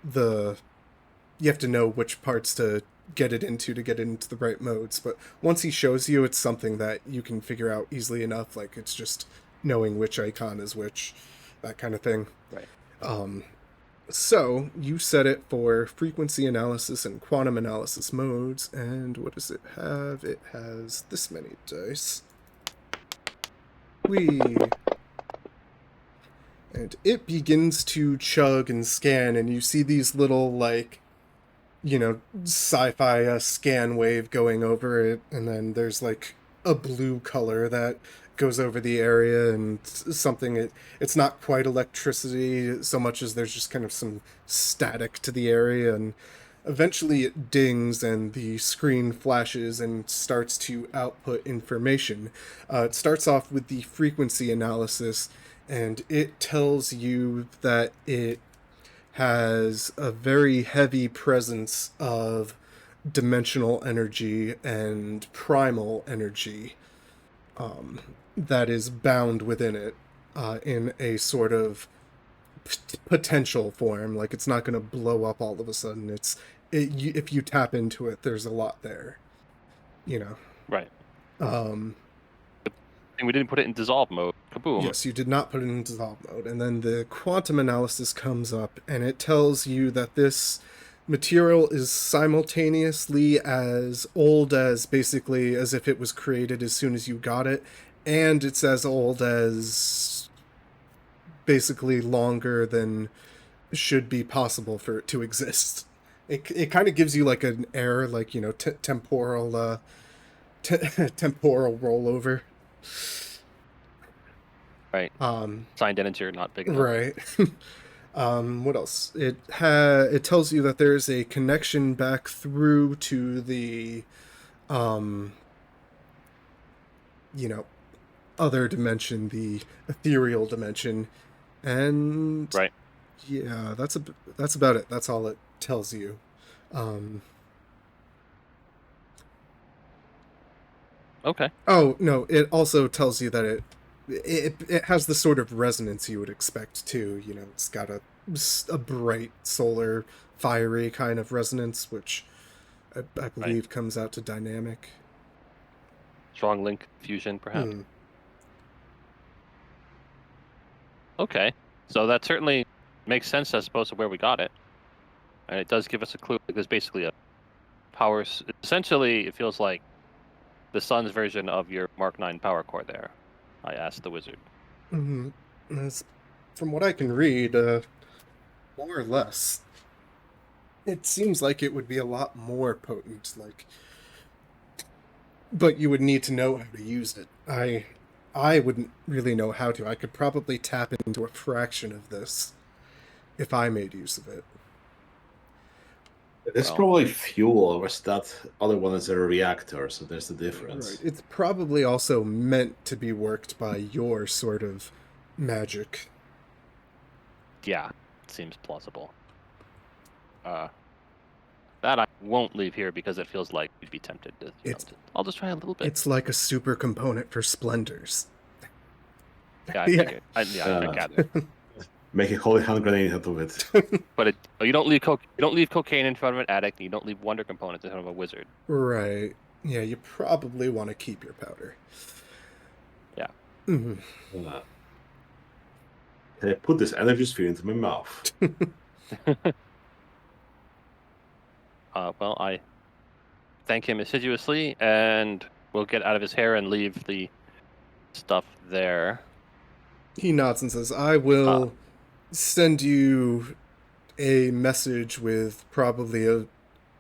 which parts to get it into the right modes. But once he shows you, it's something that you can figure out easily enough. Like it's just knowing which icon is which, that kind of thing. Right. So you set it for frequency analysis and quantum analysis modes, and what does it have? It has this many dice. And it begins to chug and scan, and you see these little, like, sci-fi scan wave going over it, and then there's, like, a blue color that goes over the area, and something, it's not quite electricity so much as there's just kind of some static to the area, and eventually it dings and the screen flashes and starts to output information. It starts off with the frequency analysis, and it tells you that it has a very heavy presence of dimensional energy and primal energy that is bound within it in a sort of potential form. Like it's not going to blow up all of a sudden. If you tap into it, there's a lot there. Right. Um, thing we didn't put it in dissolve mode. Kaboom. Yes, you did not put it in dissolve mode. And then the quantum analysis comes up, and it tells you that this material is simultaneously as old as basically as if it was created as soon as you got it, and it's as old as basically longer than should be possible for it to exist. It kind of gives you like an error, like, you know, temporal temporal rollover. Right. Signed integer not big enough. Right. What else? It tells you that there's a connection back through to the you know, other dimension, the ethereal dimension, and Right. yeah, that's about it. That's all it tells you. Okay. Oh no! It also tells you that it has the sort of resonance you would expect too. You know, it's got a bright solar, fiery kind of resonance, which I believe comes out to dynamic. Strong link fusion, perhaps. Hmm. Okay, so that certainly makes sense as opposed to where we got it, and it does give us a clue. There's basically a power. Essentially, it feels like the sun's version of your Mark 9 power core. There, I asked the wizard. Mm-hmm. From what I can read, more or less, it seems like it would be a lot more potent. Like, but you would need to know how to use it. I wouldn't really know how to. I could probably tap into a fraction of this if I made use of it. It's probably fuel, whereas that other one is a reactor, so there's the difference. Right. It's probably also meant to be worked by your sort of magic. Yeah, seems plausible. That I won't leave here because it feels like we'd be tempted to. I'll just try a little bit. It's like a super component for splendors. Yeah, I figured. I gathered. Make a holy hand grenade out of it. But you don't leave cocaine in front of an addict. And you don't leave wonder components in front of a wizard. Right. Yeah, you probably want to keep your powder. Yeah. Mm-hmm. Can I put this energy sphere into my mouth? Well, I thank him assiduously, and we'll get out of his hair and leave the stuff there. He nods and says, I will send you a message with probably a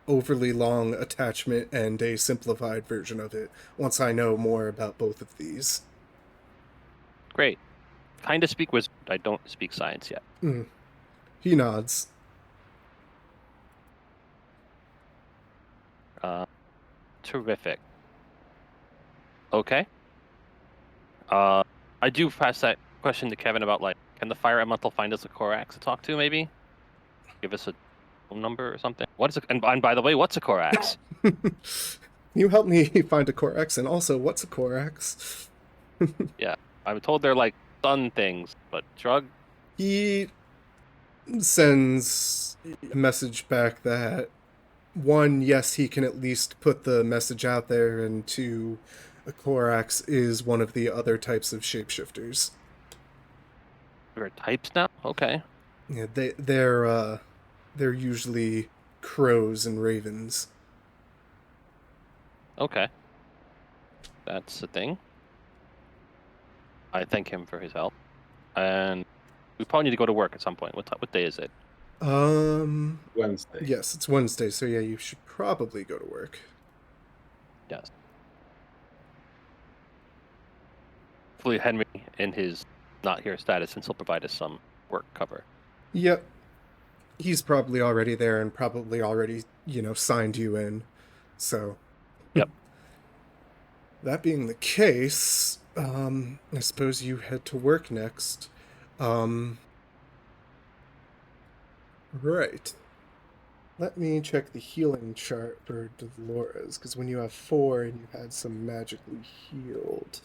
overly long attachment and a simplified version of it once I know more about both of these. Great. Kind of speak wizard. I don't speak science yet. He nods. Terrific. Okay. I do pass that question to Kevin about, like, can the fire elemental find us a Korax to talk to, maybe? Give us a phone number or something? What is and by the way, what's a Korax? You help me find a Korax, and also, what's a Korax? Yeah, I'm told they're like sun things, but Shrug? He sends a message back that, one, yes, he can at least put the message out there, and two, a Korax is one of the other types of shapeshifters. There are types now? Okay. Yeah, they're usually crows and ravens. Okay. That's the thing. I thank him for his help. And we probably need to go to work at some point. What day is it? Wednesday. Yes, it's Wednesday, so yeah, you should probably go to work. Yes. Hopefully Henry, in his not here status, and he'll provide us some work cover. Yep. He's probably already there and probably already, signed you in. So. Yep. That being the case, I suppose you head to work next. Right. Let me check the healing chart for Dolores, because when you have 4 and you had some magically healed.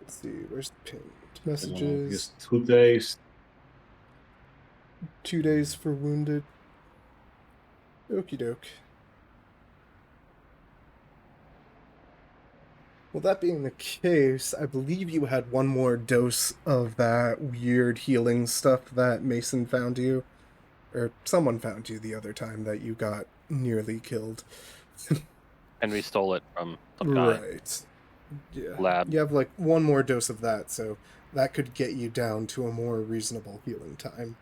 Let's see, where's the pinned messages? 2 days. 2 days for wounded. Okie doke. Well, that being the case, I believe you had one more dose of that weird healing stuff that Mason found you, or someone found you the other time that you got nearly killed. And we stole it from some guy. Right. Yeah. Lab. You have like one more dose of that, so that could get you down to a more reasonable healing time.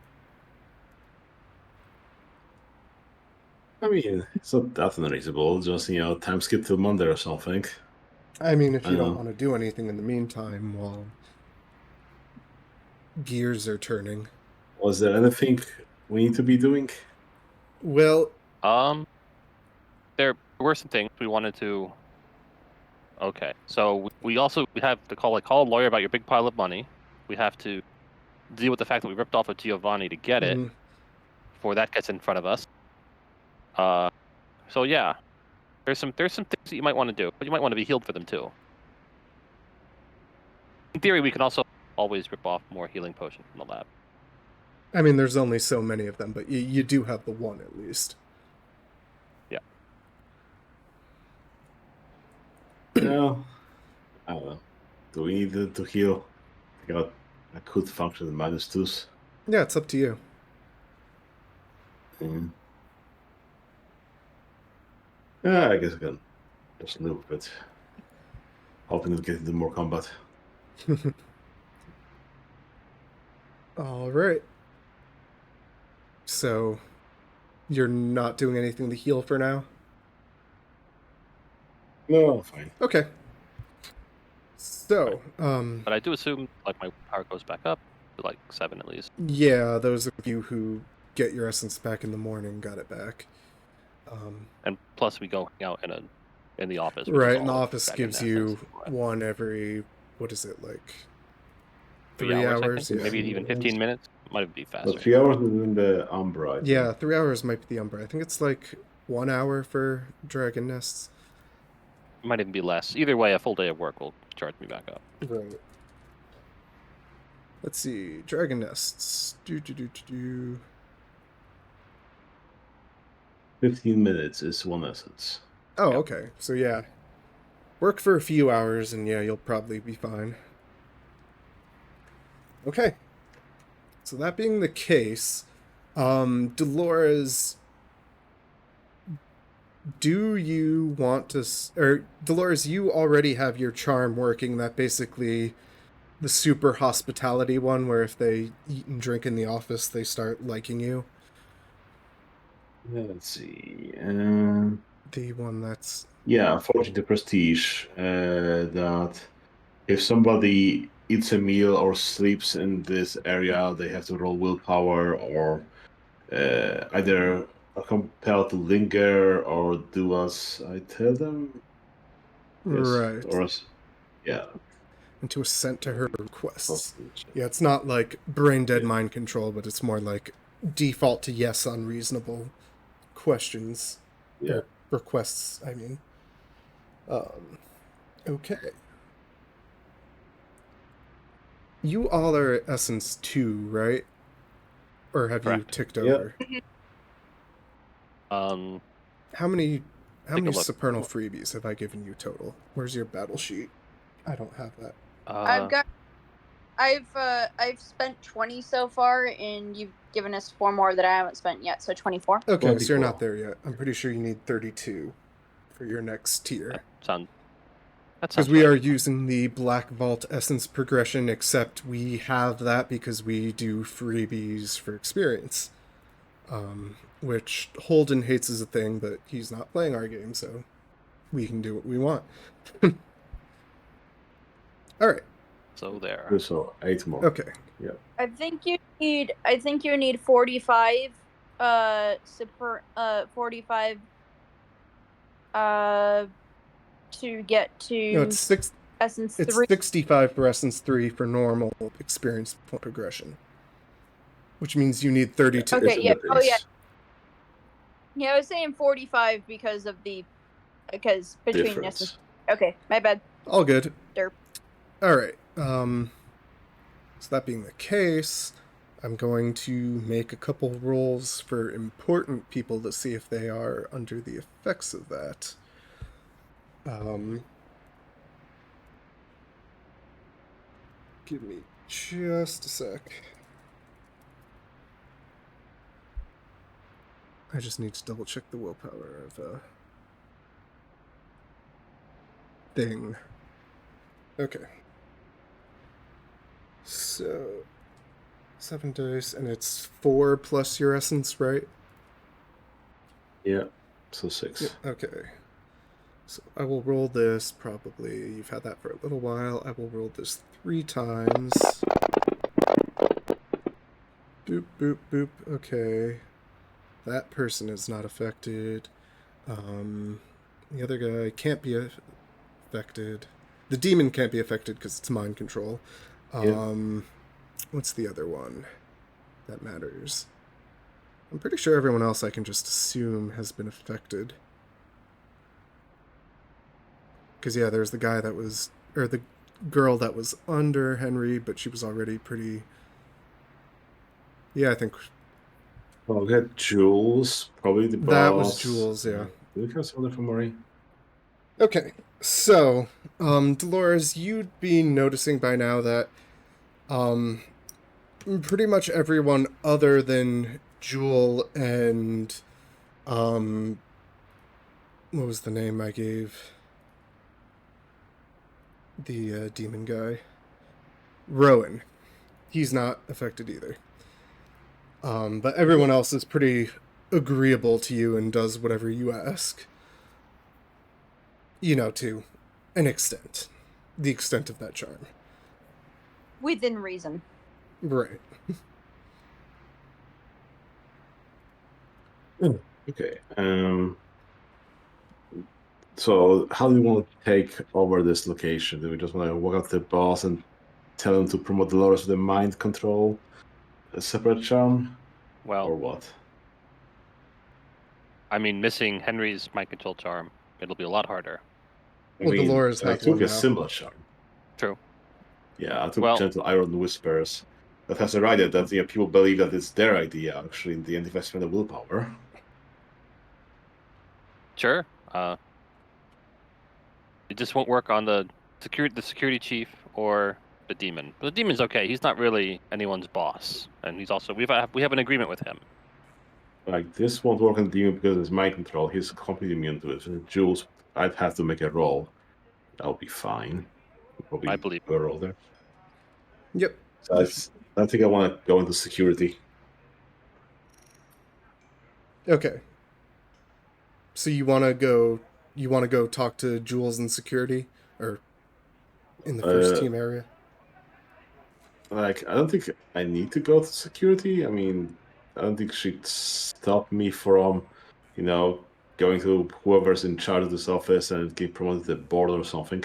I mean, it's not that unreasonable. Just, time skip till Monday or something. I mean, if I you don't know. want to do anything in the meantime while gears are turning. Was there anything we need to be doing? Well, There were some things we wanted to. Okay, so we have to call a lawyer about your big pile of money. We have to deal with the fact that we ripped off of Giovanni to get it before that gets in front of us. So yeah, there's some things that you might want to do, but you might want to be healed for them too. In theory, we can also always rip off more healing potions from the lab. I mean, there's only so many of them, but you do have the one at least. Yeah. Yeah. I don't know. Do we need to heal? I got acute function -2s. Yeah, it's up to you. Yeah, I guess I can just live with it. Hoping to get into more combat. All right. So, you're not doing anything to heal for now? No, fine. Okay. So, But I do assume like my power goes back up to like 7 at least. yeah, those of you who get your essence back in the morning got it back. And plus we go hang out in the office. which is Right, and the all office back in gives essence. you one every, what is it, like 3 3 hours, I hours? think. Yeah. Maybe even 15 minutes. Might be faster. But 3 hours is in the Umbra. I think. Yeah, 3 hours might be the Umbra. I think it's like 1 hour for Dragon Nests. It might even be less. Either way, a full day of work will charge me back up. Right. Let's see. Dragon Nests. 15 minutes is 1 essence. Oh, Yep. okay. So yeah. Work for a few hours and yeah, you'll probably be fine. Okay. So that being the case, Dolores, do you want to or Dolores, you already have your charm working, that basically the super hospitality one where if they eat and drink in the office they start liking you. Let's see. The one that's Yeah, forging the prestige. That if somebody eats a meal or sleeps in this area, they have to roll willpower or either are compelled to linger or do as I tell them. Yes. right. Or as, yeah. And to assent to her requests. Hostage. Yeah, it's not like brain dead mind control, but it's more like default to yes on reasonable questions. Yeah. Or requests, I mean. Okay. You all are at Essence 2, right? Or have Correct. you ticked Yep. over? How many Take a look. supernal freebies have I given you total? Where's your battle sheet? I don't have that. I've spent 20 so far, and you've given us 4 more that I haven't spent yet, so 24. Okay, so you're 24. not there yet. I'm pretty sure you need 32 for your next tier. That Because sounds we right. are using the Black Vault Essence progression, except we have that because we do freebies for experience. Which Holden hates as a thing, but he's not playing our game, so we can do what we want. Alright, So there. So 8 more. okay. Yeah. I think you need 45 45 to get to No, it's Essence it's 3. 65 for Essence 3 for normal experience point progression. Which means you need 32. Okay, It's yeah. in the Oh, yeah. base. Yeah, I was saying 45 because between Difference. Essence. Okay, my bad. All good. Derp. Alright, so that being the case, I'm going to make a couple rolls for important people to see if they are under the effects of that. Give me just a sec. I just need to double check the willpower of thing. Okay. So 7 dice, and it's 4 plus your essence, right? Yeah, so 6. Yeah, okay. So I will roll this probably. You've had that for a little while. I will roll this 3 times. Boop, boop, boop. Okay. That person is not affected. The other guy can't be affected. The demon can't be affected because it's mind control. What's the other one that matters? I'm pretty sure everyone else I can just assume has been affected. Because, yeah, there's the guy that was... Or the girl that was under Henry, but she was already pretty... Yeah, I think... Well, we had Jules, probably the boss. That was Jules, yeah. Do we have something from Murray? Okay, so, Dolores, you'd be noticing by now that, pretty much everyone other than Jewel and, what was the name I gave the demon guy? Rowan. He's not affected either. But everyone else is pretty agreeable to you and does whatever you ask. You know, to an extent. The extent of that charm. Within reason. Right. Okay. So how do we want to take over this location? Do we just want to walk up to the boss and tell him to promote Dolores with the mind control, a separate charm, Well, or what? I mean, missing Henry's mind control charm, it'll be a lot harder. Well, Dolores I has took one a now. similar charm. True. Yeah, I took Well- Gentle Iron Whispers. That has a idea that people believe that it's their idea, actually, in the end, if I spend the willpower. Sure. It just won't work on the security chief or the demon. But the demon's okay. He's not really anyone's boss, and he's also we have an agreement with him. Like, this won't work on the demon because it's mind control. He's completely immune to it. And Jules, I'd have to make a roll. That'll be fine. Probably I believe a roll there. Yep. So I think I want to go into security. Okay. So you want to go talk to Jules in security or in the first team area? Like, I don't think I need to go to security. I mean, I don't think she'd stop me from, going to whoever's in charge of this office and get promoted to the board or something.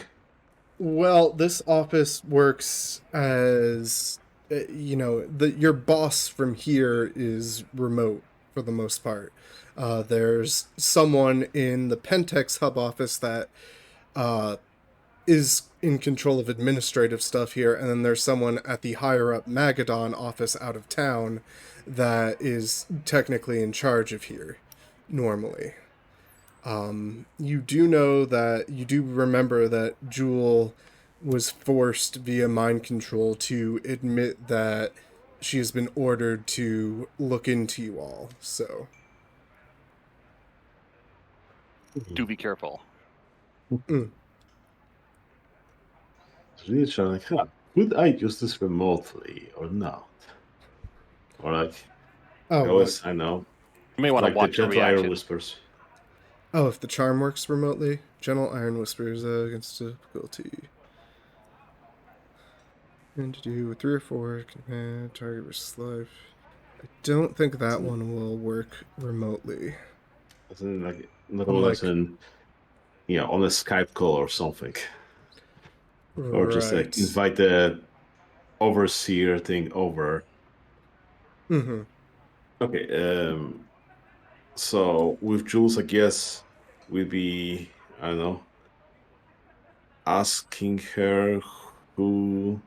Well, this office works as your boss from here is remote for the most part. There's someone in the Pentex hub office that is in control of administrative stuff here, and then there's someone at the higher up Magadon office out of town that is technically in charge of here normally. You do remember that Jewel was forced via mind control to admit that she has been ordered to look into you all, so. do be careful. Mm. It's really trying, like, could I use this remotely or not? Or like, I know. You may want to Like the watch your Gentle Iron reaction. Whispers. Oh, if the charm works remotely? Gentle Iron Whispers against difficulty. And to do with 3 or 4 command target versus life. I don't think that one will work remotely. As in, like, not unless on a Skype call or something. Or just like invite the overseer thing over. Mm-hmm. Okay, so with Jules, I guess we'd be, I don't know, asking her who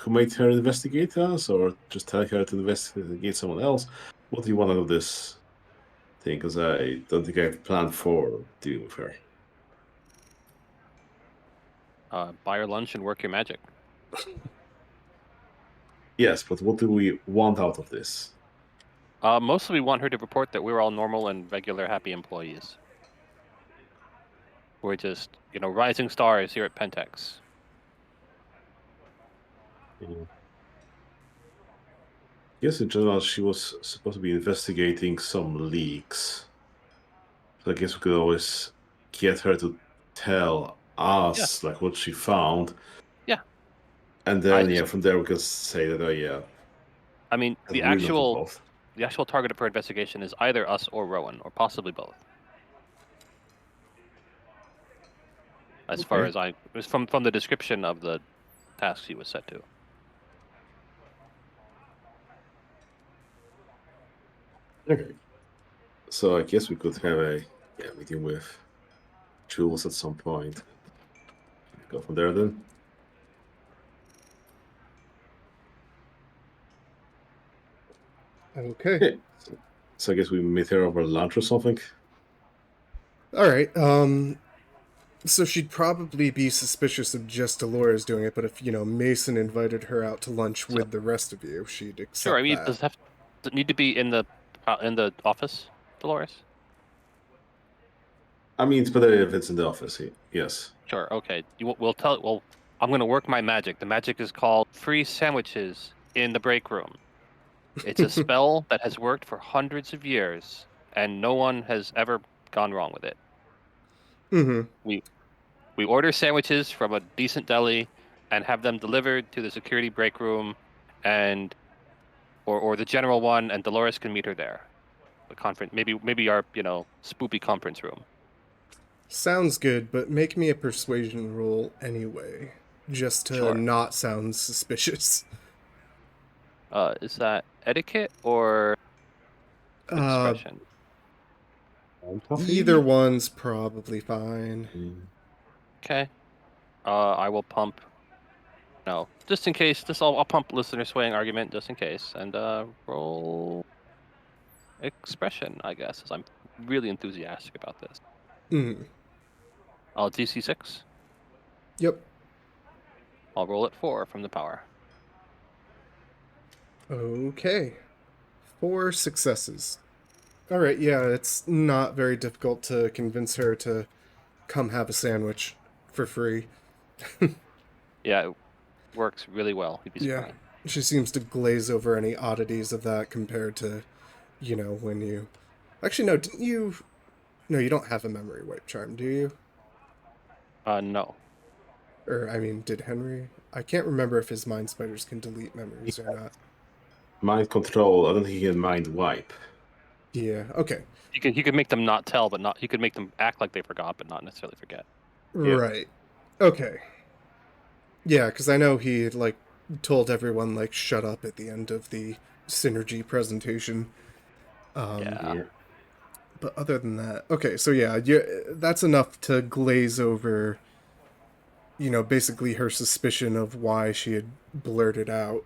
made her investigate us, or just tell her to investigate someone else. What do you want out of this thing? Because I don't think I've planned for dealing with her. Buy your lunch and work your magic. Yes, but what do we want out of this? Mostly we want her to report that we're all normal and regular happy employees. We're just, rising stars here at Pentex. Yes, in general, she was supposed to be investigating some leaks. So I guess we could always get her to tell us like what she found. Yeah. And then from there we could say that I mean, that the we're not actual involved. target of her investigation is either us or Rowan, or possibly both. As far as it was from the description of the task she was set to. Okay. So I guess we could have a meeting with Jules at some point. Go from there then. Okay. Yeah. So I guess we meet her over lunch or something. All right. So she'd probably be suspicious of just Dolores doing it, but if Mason invited her out to lunch with the rest of you, she'd accept Sure. I mean, that. does it need to be in the office, Dolores? I mean, it's better if it's in the office. Yes. Sure. Okay. Well, I'm going to work my magic. The magic is called free sandwiches in the break room. It's a spell that has worked for hundreds of years, and no one has ever gone wrong with it. Mm-hmm. We order sandwiches from a decent deli and have them delivered to the security break room, and or the general one, and Dolores can meet her there. The conference, maybe our spoopy conference room. Sounds good, but make me a persuasion roll anyway, just to not sound suspicious. Is that etiquette or expression? Either one's probably fine. Okay. I will pump. No, just in case. I'll pump listener swaying argument just in case, and roll expression, I guess, as I'm really enthusiastic about this. DC 6. Yep. I'll roll it 4 from the power. Okay. 4 successes. All right, yeah, it's not very difficult to convince her to come have a sandwich for free. Yeah, it works really well. You'd be surprised. She seems to glaze over any oddities of that compared to, when you... Actually, no, didn't you... No, you don't have a memory wipe charm, do you? No. Or, I mean, did Henry? I can't remember if his mind spiders can delete memories or not. Mind control, I don't think he can mind wipe. Yeah, okay. He could make them not tell, but he could make them act like they forgot, but not necessarily forget. Right. Okay. Yeah, because I know he, told everyone, shut up at the end of the Synergy presentation. But other than that... Okay, so yeah, that's enough to glaze over, basically her suspicion of why she had blurted out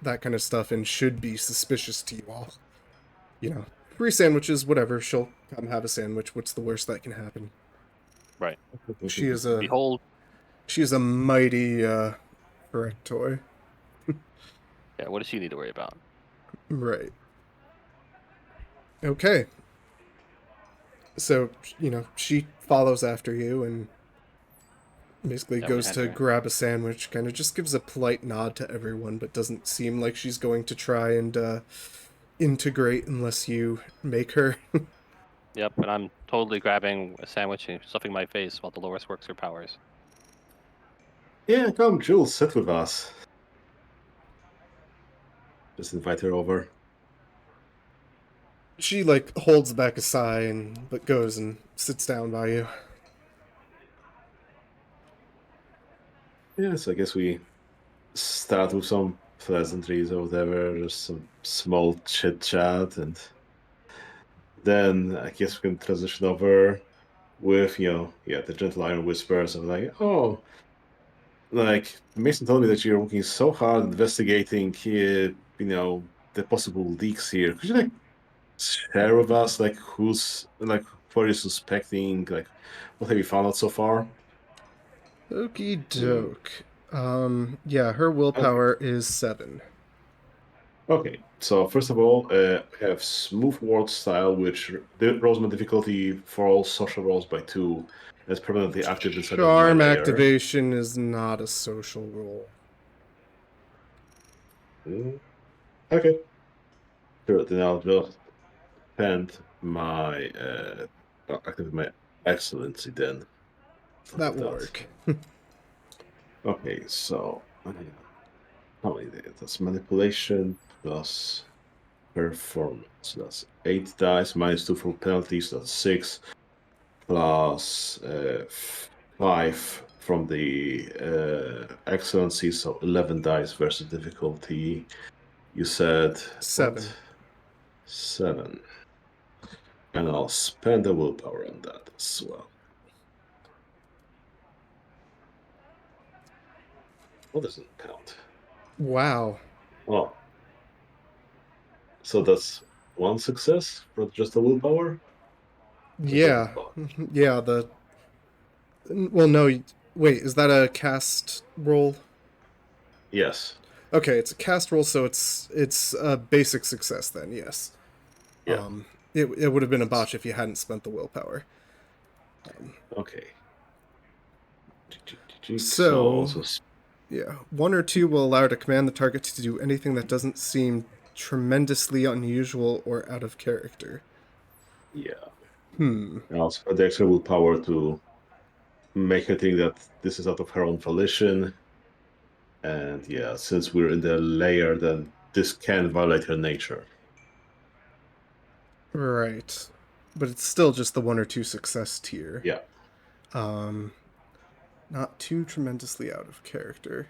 that kind of stuff and should be suspicious to you all. Free sandwiches, whatever. She'll come have a sandwich. What's the worst that can happen? Right. She is a... Behold. She is a mighty, correct toy. Yeah, what does she need to worry about? Right. Okay. So, she follows after you and basically goes to grab a sandwich, kind of just gives a polite nod to everyone, but doesn't seem like she's going to try and integrate unless you make her. Yep, and I'm totally grabbing a sandwich and stuffing my face while Dolores works her powers. Yeah, come, Jules, sit with us. Just invite her over. She, holds back a sigh, but goes and sits down by you. Yeah, so I guess we start with some pleasantries or whatever, just some small chit-chat, and then I guess we can transition over with, the gentle iron whispers of Mason told me that you're working so hard investigating the possible leaks here. Could you share with us who's what are you suspecting? What have you found out so far? Okie doke. Yeah, her willpower is 7. Okay, so first of all, we have Smooth Word Style, which rolls my difficulty for all social rolls by 2. That's permanently active inside of my Charm layer. activation is not a social roll. Okay. Sure, then I'll just spend my activate my excellency then. That will work. Okay, so how many that's manipulation plus performance. That's 8 dice minus 2 for penalties. That's 6 plus 5 from the excellency. So 11 dice versus difficulty. You said 7. what? 7. And I'll spend the willpower on that as well. What doesn't count? Wow. Oh. So that's 1 success for just the willpower? Yeah. Yeah, well, no, wait, is that a cast roll? Yes. Okay, it's a cast roll, so it's a basic success then, yes. Yeah. It would have been a botch if you hadn't spent the willpower. Okay. So, also yeah, 1 or 2 will allow her to command the target to do anything that doesn't seem tremendously unusual or out of character. yeah. Hmm. And I'll spend the extra willpower to make her think that this is out of her own volition. And yeah, since we're in the layer, then this can violate her nature. Right. But it's still just the 1 or 2 success tier. Yeah. Not too tremendously out of character.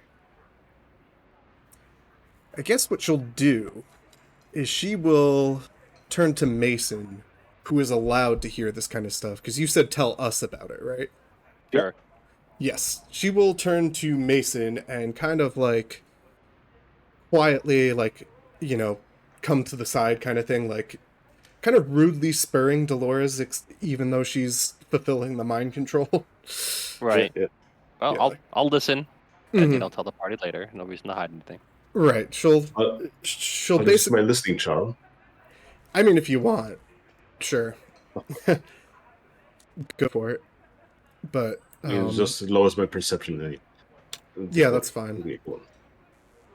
I guess what she'll do is she will turn to Mason, who is allowed to hear this kind of stuff, because you said tell us about it, right? Sure. Yes. She will turn to Mason and kind of like quietly, like, come to the side kind of thing, like kind of rudely spurring Dolores, even though she's fulfilling the mind control. Right. Yeah. Well, Yeah, I'll listen, and Mhm. tell the party later. No reason to hide anything. Right. She'll I'll just basically. my listening charm. I mean, if you want, sure, go for it. But It just lowers my perception. yeah, that's fine. One.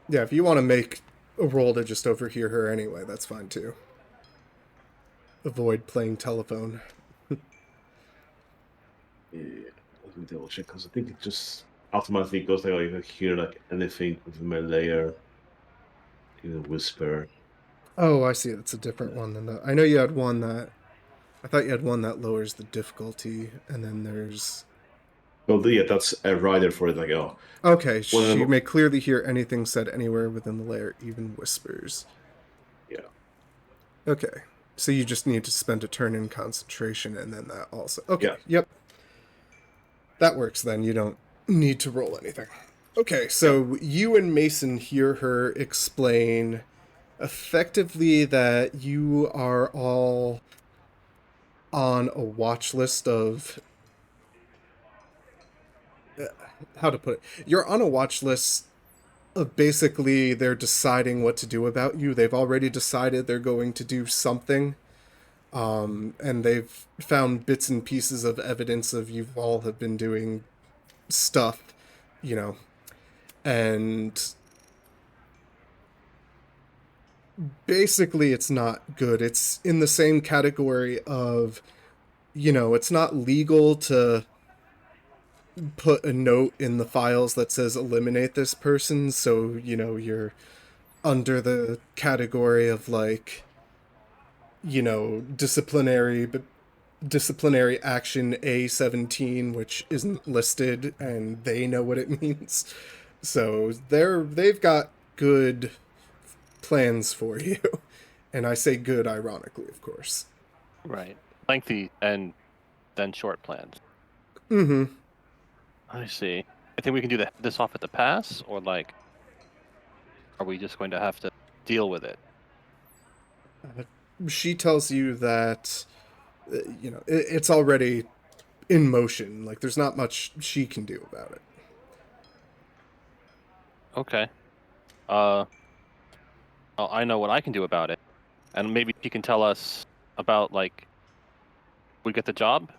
Yeah, if you want to make a roll to just overhear her anyway, that's fine too. Avoid playing telephone. Yeah, let me double check because I think it just automatically goes like, if I hear like anything within my layer, even whisper. Oh, I see. It's a different one than that. I know you had one that. I thought you had one that lowers the difficulty, and then there's. Well, yeah, that's a rider for it. Like, oh, Okay, she whenever- may clearly hear anything said anywhere within the layer, even whispers. yeah, Okay, so you just need to spend a turn in concentration, and then that also. Okay, Yeah. Yep. That works then. You don't need to roll anything. Okay, so you and Mason hear her explain effectively that you are all on a watch list of how to put it. You're on a watch list of basically they're deciding what to do about you. They've already decided they're going to do something. And they've found bits and pieces of evidence of you all have been doing stuff, and basically it's not good. It's in the same category of, it's not legal to put a note in the files that says eliminate this person, so, you're under the category of like, disciplinary action A17, which isn't listed, and they know what it means. So they've got good plans for you. And I say good ironically, of course. Right. Lengthy and then short plans. Mm-hmm. I see. I think we can do this off at the pass, or like, are we just going to have to deal with it? She tells you that, it's already in motion. Like, there's not much she can do about it. Okay. Well, I know what I can do about it, and maybe she can tell us about like we get the job.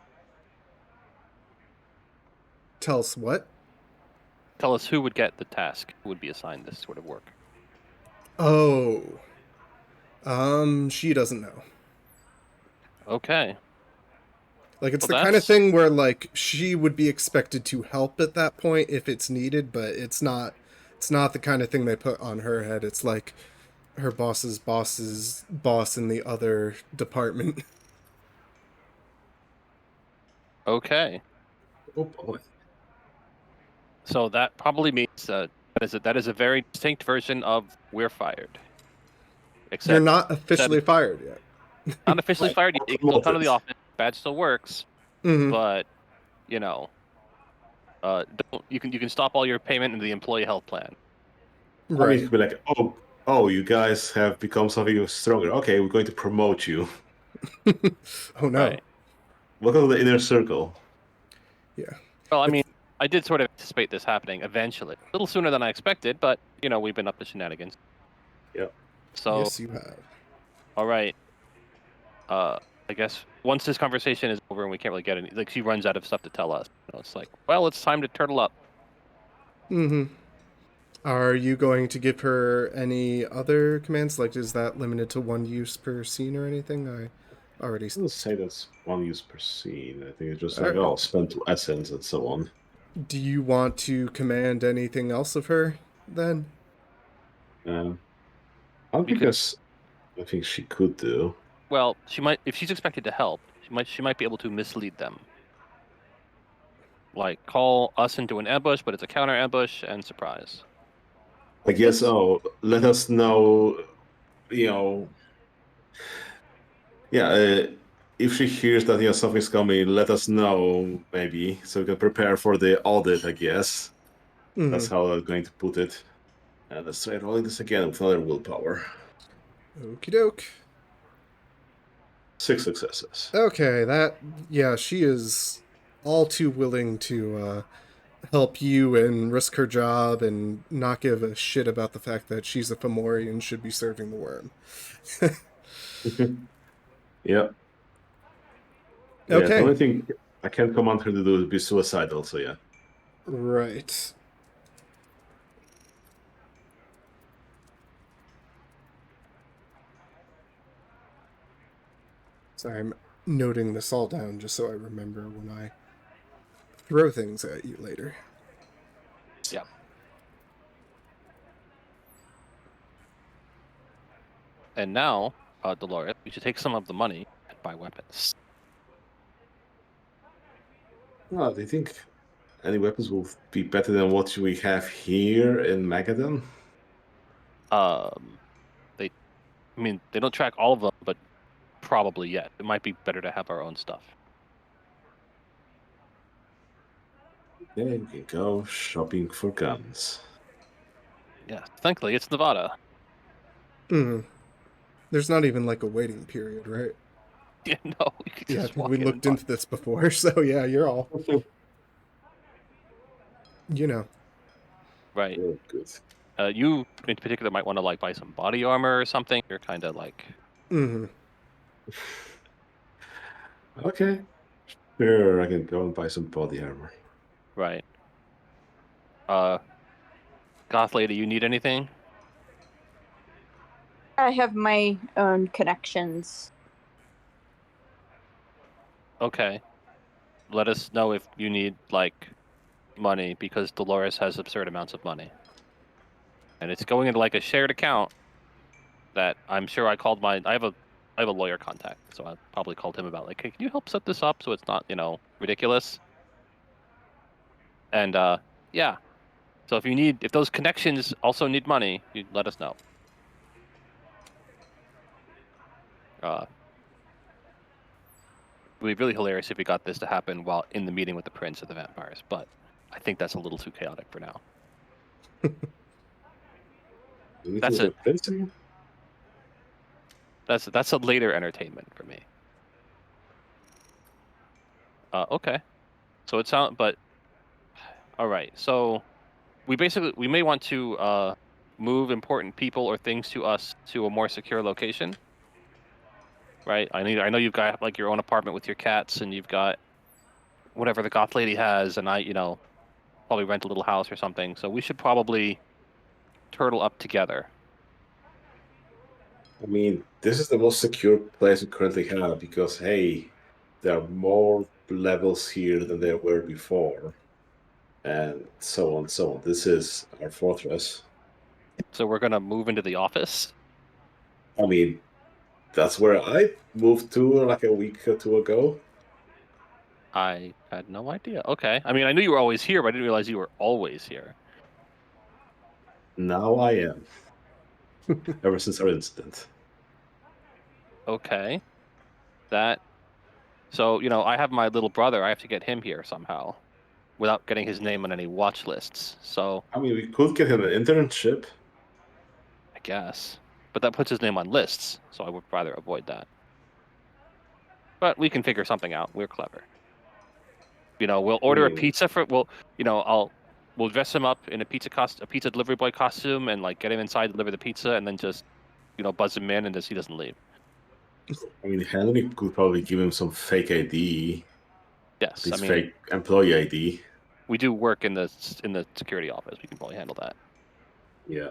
Tell us what? Tell us who would get the task, who would be assigned this sort of work. Oh. She doesn't know. Okay. Like, it's Well, the kind of that's thing where, like, she would be expected to help at that point if it's needed, but it's not the kind of thing they put on her head. It's like her boss's boss in the other department. okay. Oh boy. So that probably means that is a very distinct version of we're fired. You're Except not instead officially fired yet. not officially Right. fired. You can still come to Promoted. the office. Badge still works, Mm-hmm. but you know, don't you can stop all your payment into the employee health plan. I mean, Right. it could be like, oh, you guys have become something stronger. Okay, we're going to promote you. Oh no. Right. Welcome to the inner circle. Yeah. Well, I mean, It's, I did sort of anticipate this happening eventually, a little sooner than I expected, but we've been up to shenanigans. Yep. So, yes, you have. all right. I guess once this conversation is over and we can't really get any, like, she runs out of stuff to tell us. It's like, well, it's time to turtle up. Mm-hmm. Are you going to give her any other commands? Like, is that limited to one use per scene or anything? I already. I wouldn't say that's one use per scene. I think it's just All like, right. oh, spend 2 essence and so on. Do you want to command anything else of her then? Um, I We think could, that's. I think she could do. well, she might, if she's expected to help, she might be able to mislead them. Like, call us into an ambush, but it's a counter ambush and surprise. I guess. It's- Oh, let us know. You know. Yeah. If she hears that something's coming, let us know maybe so we can prepare for the audit. I guess Mm-hmm. that's how I'm going to put it. And let's try rolling this again with another willpower. Okie doke. 6 successes. Okay, yeah, she is all too willing to help you and risk her job and not give a shit about the fact that she's a Fomori and should be serving the worm. Yeah. Yeah. The Okay, only thing I can't command her to do is be suicidal. So yeah. right. Sorry, I'm noting this all down just so I remember when I throw things at you later. Yeah. And now, Dolores, we should take some of the money and buy weapons. Oh, do you think any weapons will be better than what we have here in Magadan? Um, they, I mean, they don't track all of them, but probably yet. It might be better to have our own stuff. Yeah, we can go shopping for guns. Yeah, thankfully it's Nevada. Mm. There's not even like a waiting period, right? Yeah, no, we could Yeah, I just think we walk in and looked buy. into this before, so yeah, you're all, you know. Right. Oh, good. You in particular might want to like buy some body armor or something. You're kind of like, Mm-hmm. Okay. Sure, I can go and buy some body armor. right. Uh, Goth lady, you need anything? I have my own connections. Okay. Let us know if you need like money because Dolores has absurd amounts of money, and it's going into like a shared account that I'm sure I have a lawyer contact, so I probably called him about like, hey, can you help set this up so it's not ridiculous? And yeah. So if those connections also need money, you let us know. It would be really hilarious if we got this to happen while in the meeting with the prince of the vampires, but I think that's a little too chaotic for now. You need That's to a replace him? that's a later entertainment for me. Okay. So it sounds, but all right. So we may want to move important people or things to us to a more secure location. Right? I know you've got like your own apartment with your cats, and you've got whatever the goth lady has, and I, probably rent a little house or something. So we should probably turtle up together. I mean, this is the most secure place we currently have because, hey, there are more levels here than there were before, and so on and so on. This is our fortress. So we're gonna move into the office. I mean, that's where I moved to like a week or two ago. I had no idea. Okay. I mean, I knew you were always here, but I didn't realize you were always here. Now I am. Ever since our incident. Okay. That. So, I have my little brother. I have to get him here somehow without getting his name on any watch lists. So, I mean, we could get him an internship. I guess. But that puts his name on lists, so I would rather avoid that. But we can figure something out. We're clever. We'll order a pizza we'll dress him up in a pizza delivery boy costume, and like get him inside, deliver the pizza, and then just, buzz him in, and he doesn't leave. I mean, Henry could probably give him some fake ID. Yes, His fake employee ID. we do work in the security office. We can probably handle that. Yeah.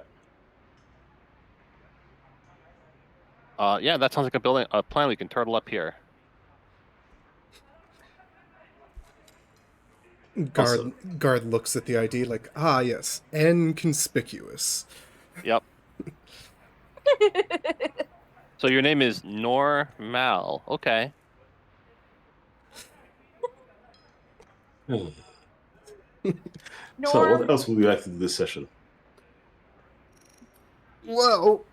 Yeah, that sounds like a plan. We can turtle up here. Guard looks at the ID like, ah, yes, inconspicuous. Yep. So your name is Normal. Okay. So, what else would you like to do this session? Well,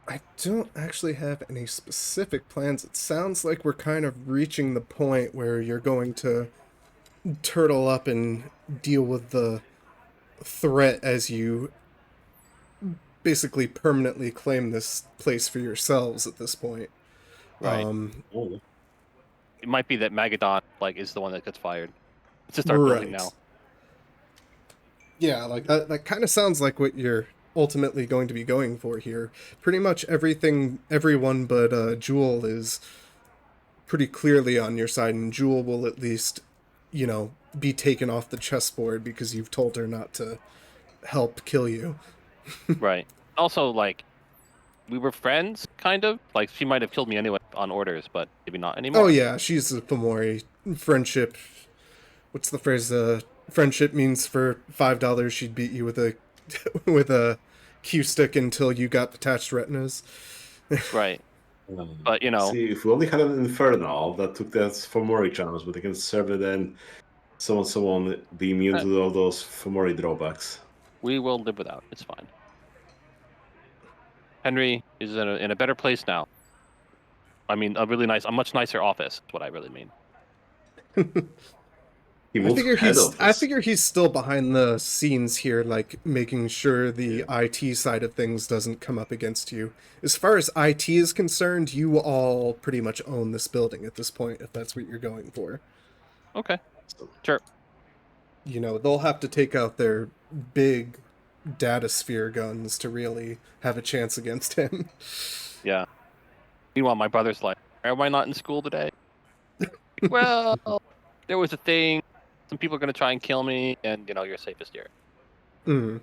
I don't actually have any specific plans. It sounds like we're kind of reaching the point where you're going to turtle up and deal with the threat as you basically permanently claim this place for yourselves at this point. Right. Oh, It might be that Magadon is the one that gets fired. Let's just start building now. Yeah, like that kind of sounds like what you're ultimately going to be going for here. Pretty much everyone but Jewel is pretty clearly on your side, and Jewel will at least, be taken off the chessboard because you've told her not to help kill you. Right. Also, we were friends, kind of. Like, she might have killed me anyway on orders, but maybe not anymore. Oh yeah, she's a Fomori. Friendship. What's the phrase? Friendship means for $5 she'd beat you with a with a cue stick until you got detached retinas. Right. But See, if we only had an Infernal that took that Fomori challenge, but they can serve it and someone be immune to all those Fomori drawbacks. We will live without. It's fine. Henry is in a better place now. I mean, a much nicer office. Is what I really mean. I figure he's still behind the scenes here, like making sure the IT side of things doesn't come up against you. As far as IT is concerned, you all pretty much own this building at this point, if that's what you're going for. Okay. Sure. They'll have to take out their big data sphere guns to really have a chance against him. Yeah. Meanwhile, my brother's like, "Am I not in school today?" Well, there was a thing. Some people are going to try and kill me, and you're safest here. Mm.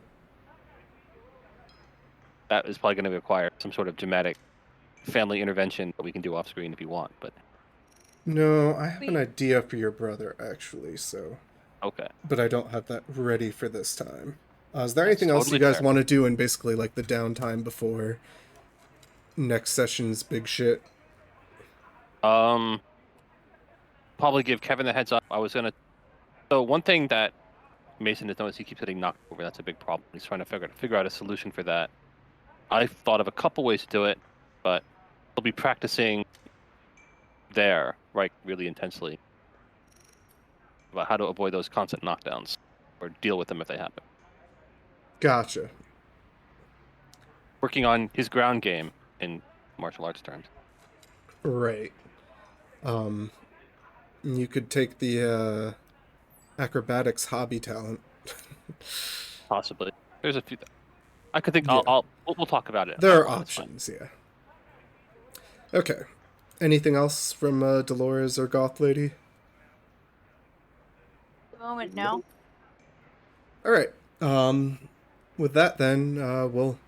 That is probably going to require some sort of dramatic family intervention that we can do off screen if you want. But no, I have an idea for your brother actually. So okay. But I don't have that ready for this time. Is there anything else you totally guys fair. want to do in basically like the downtime before next session's big shit? Probably give Kevin the heads up. So one thing that Mason has noticed, he keeps getting knocked over. That's a big problem. He's trying to figure out a solution for that. I've thought of a couple ways to do it, but he'll be practicing there, really intensely about how to avoid those constant knockdowns or deal with them if they happen. Gotcha. Working on his ground game in martial arts terms. Right. You could take the acrobatics hobby talent. Possibly. There's a few. I could think. Yeah. We'll talk about it. There are offline, it's fine. options, yeah. Okay. Anything else from Dolores or Goth Lady? At the moment, no. All right. With that, then, we'll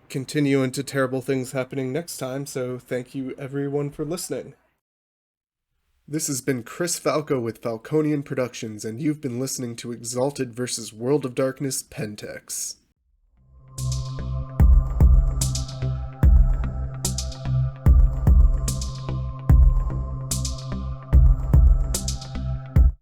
continue into terrible things happening next time, so thank you everyone for listening. This has been Chris Falco with Falconian Productions, and you've been listening to Exalted vs. World of Darkness Pentex.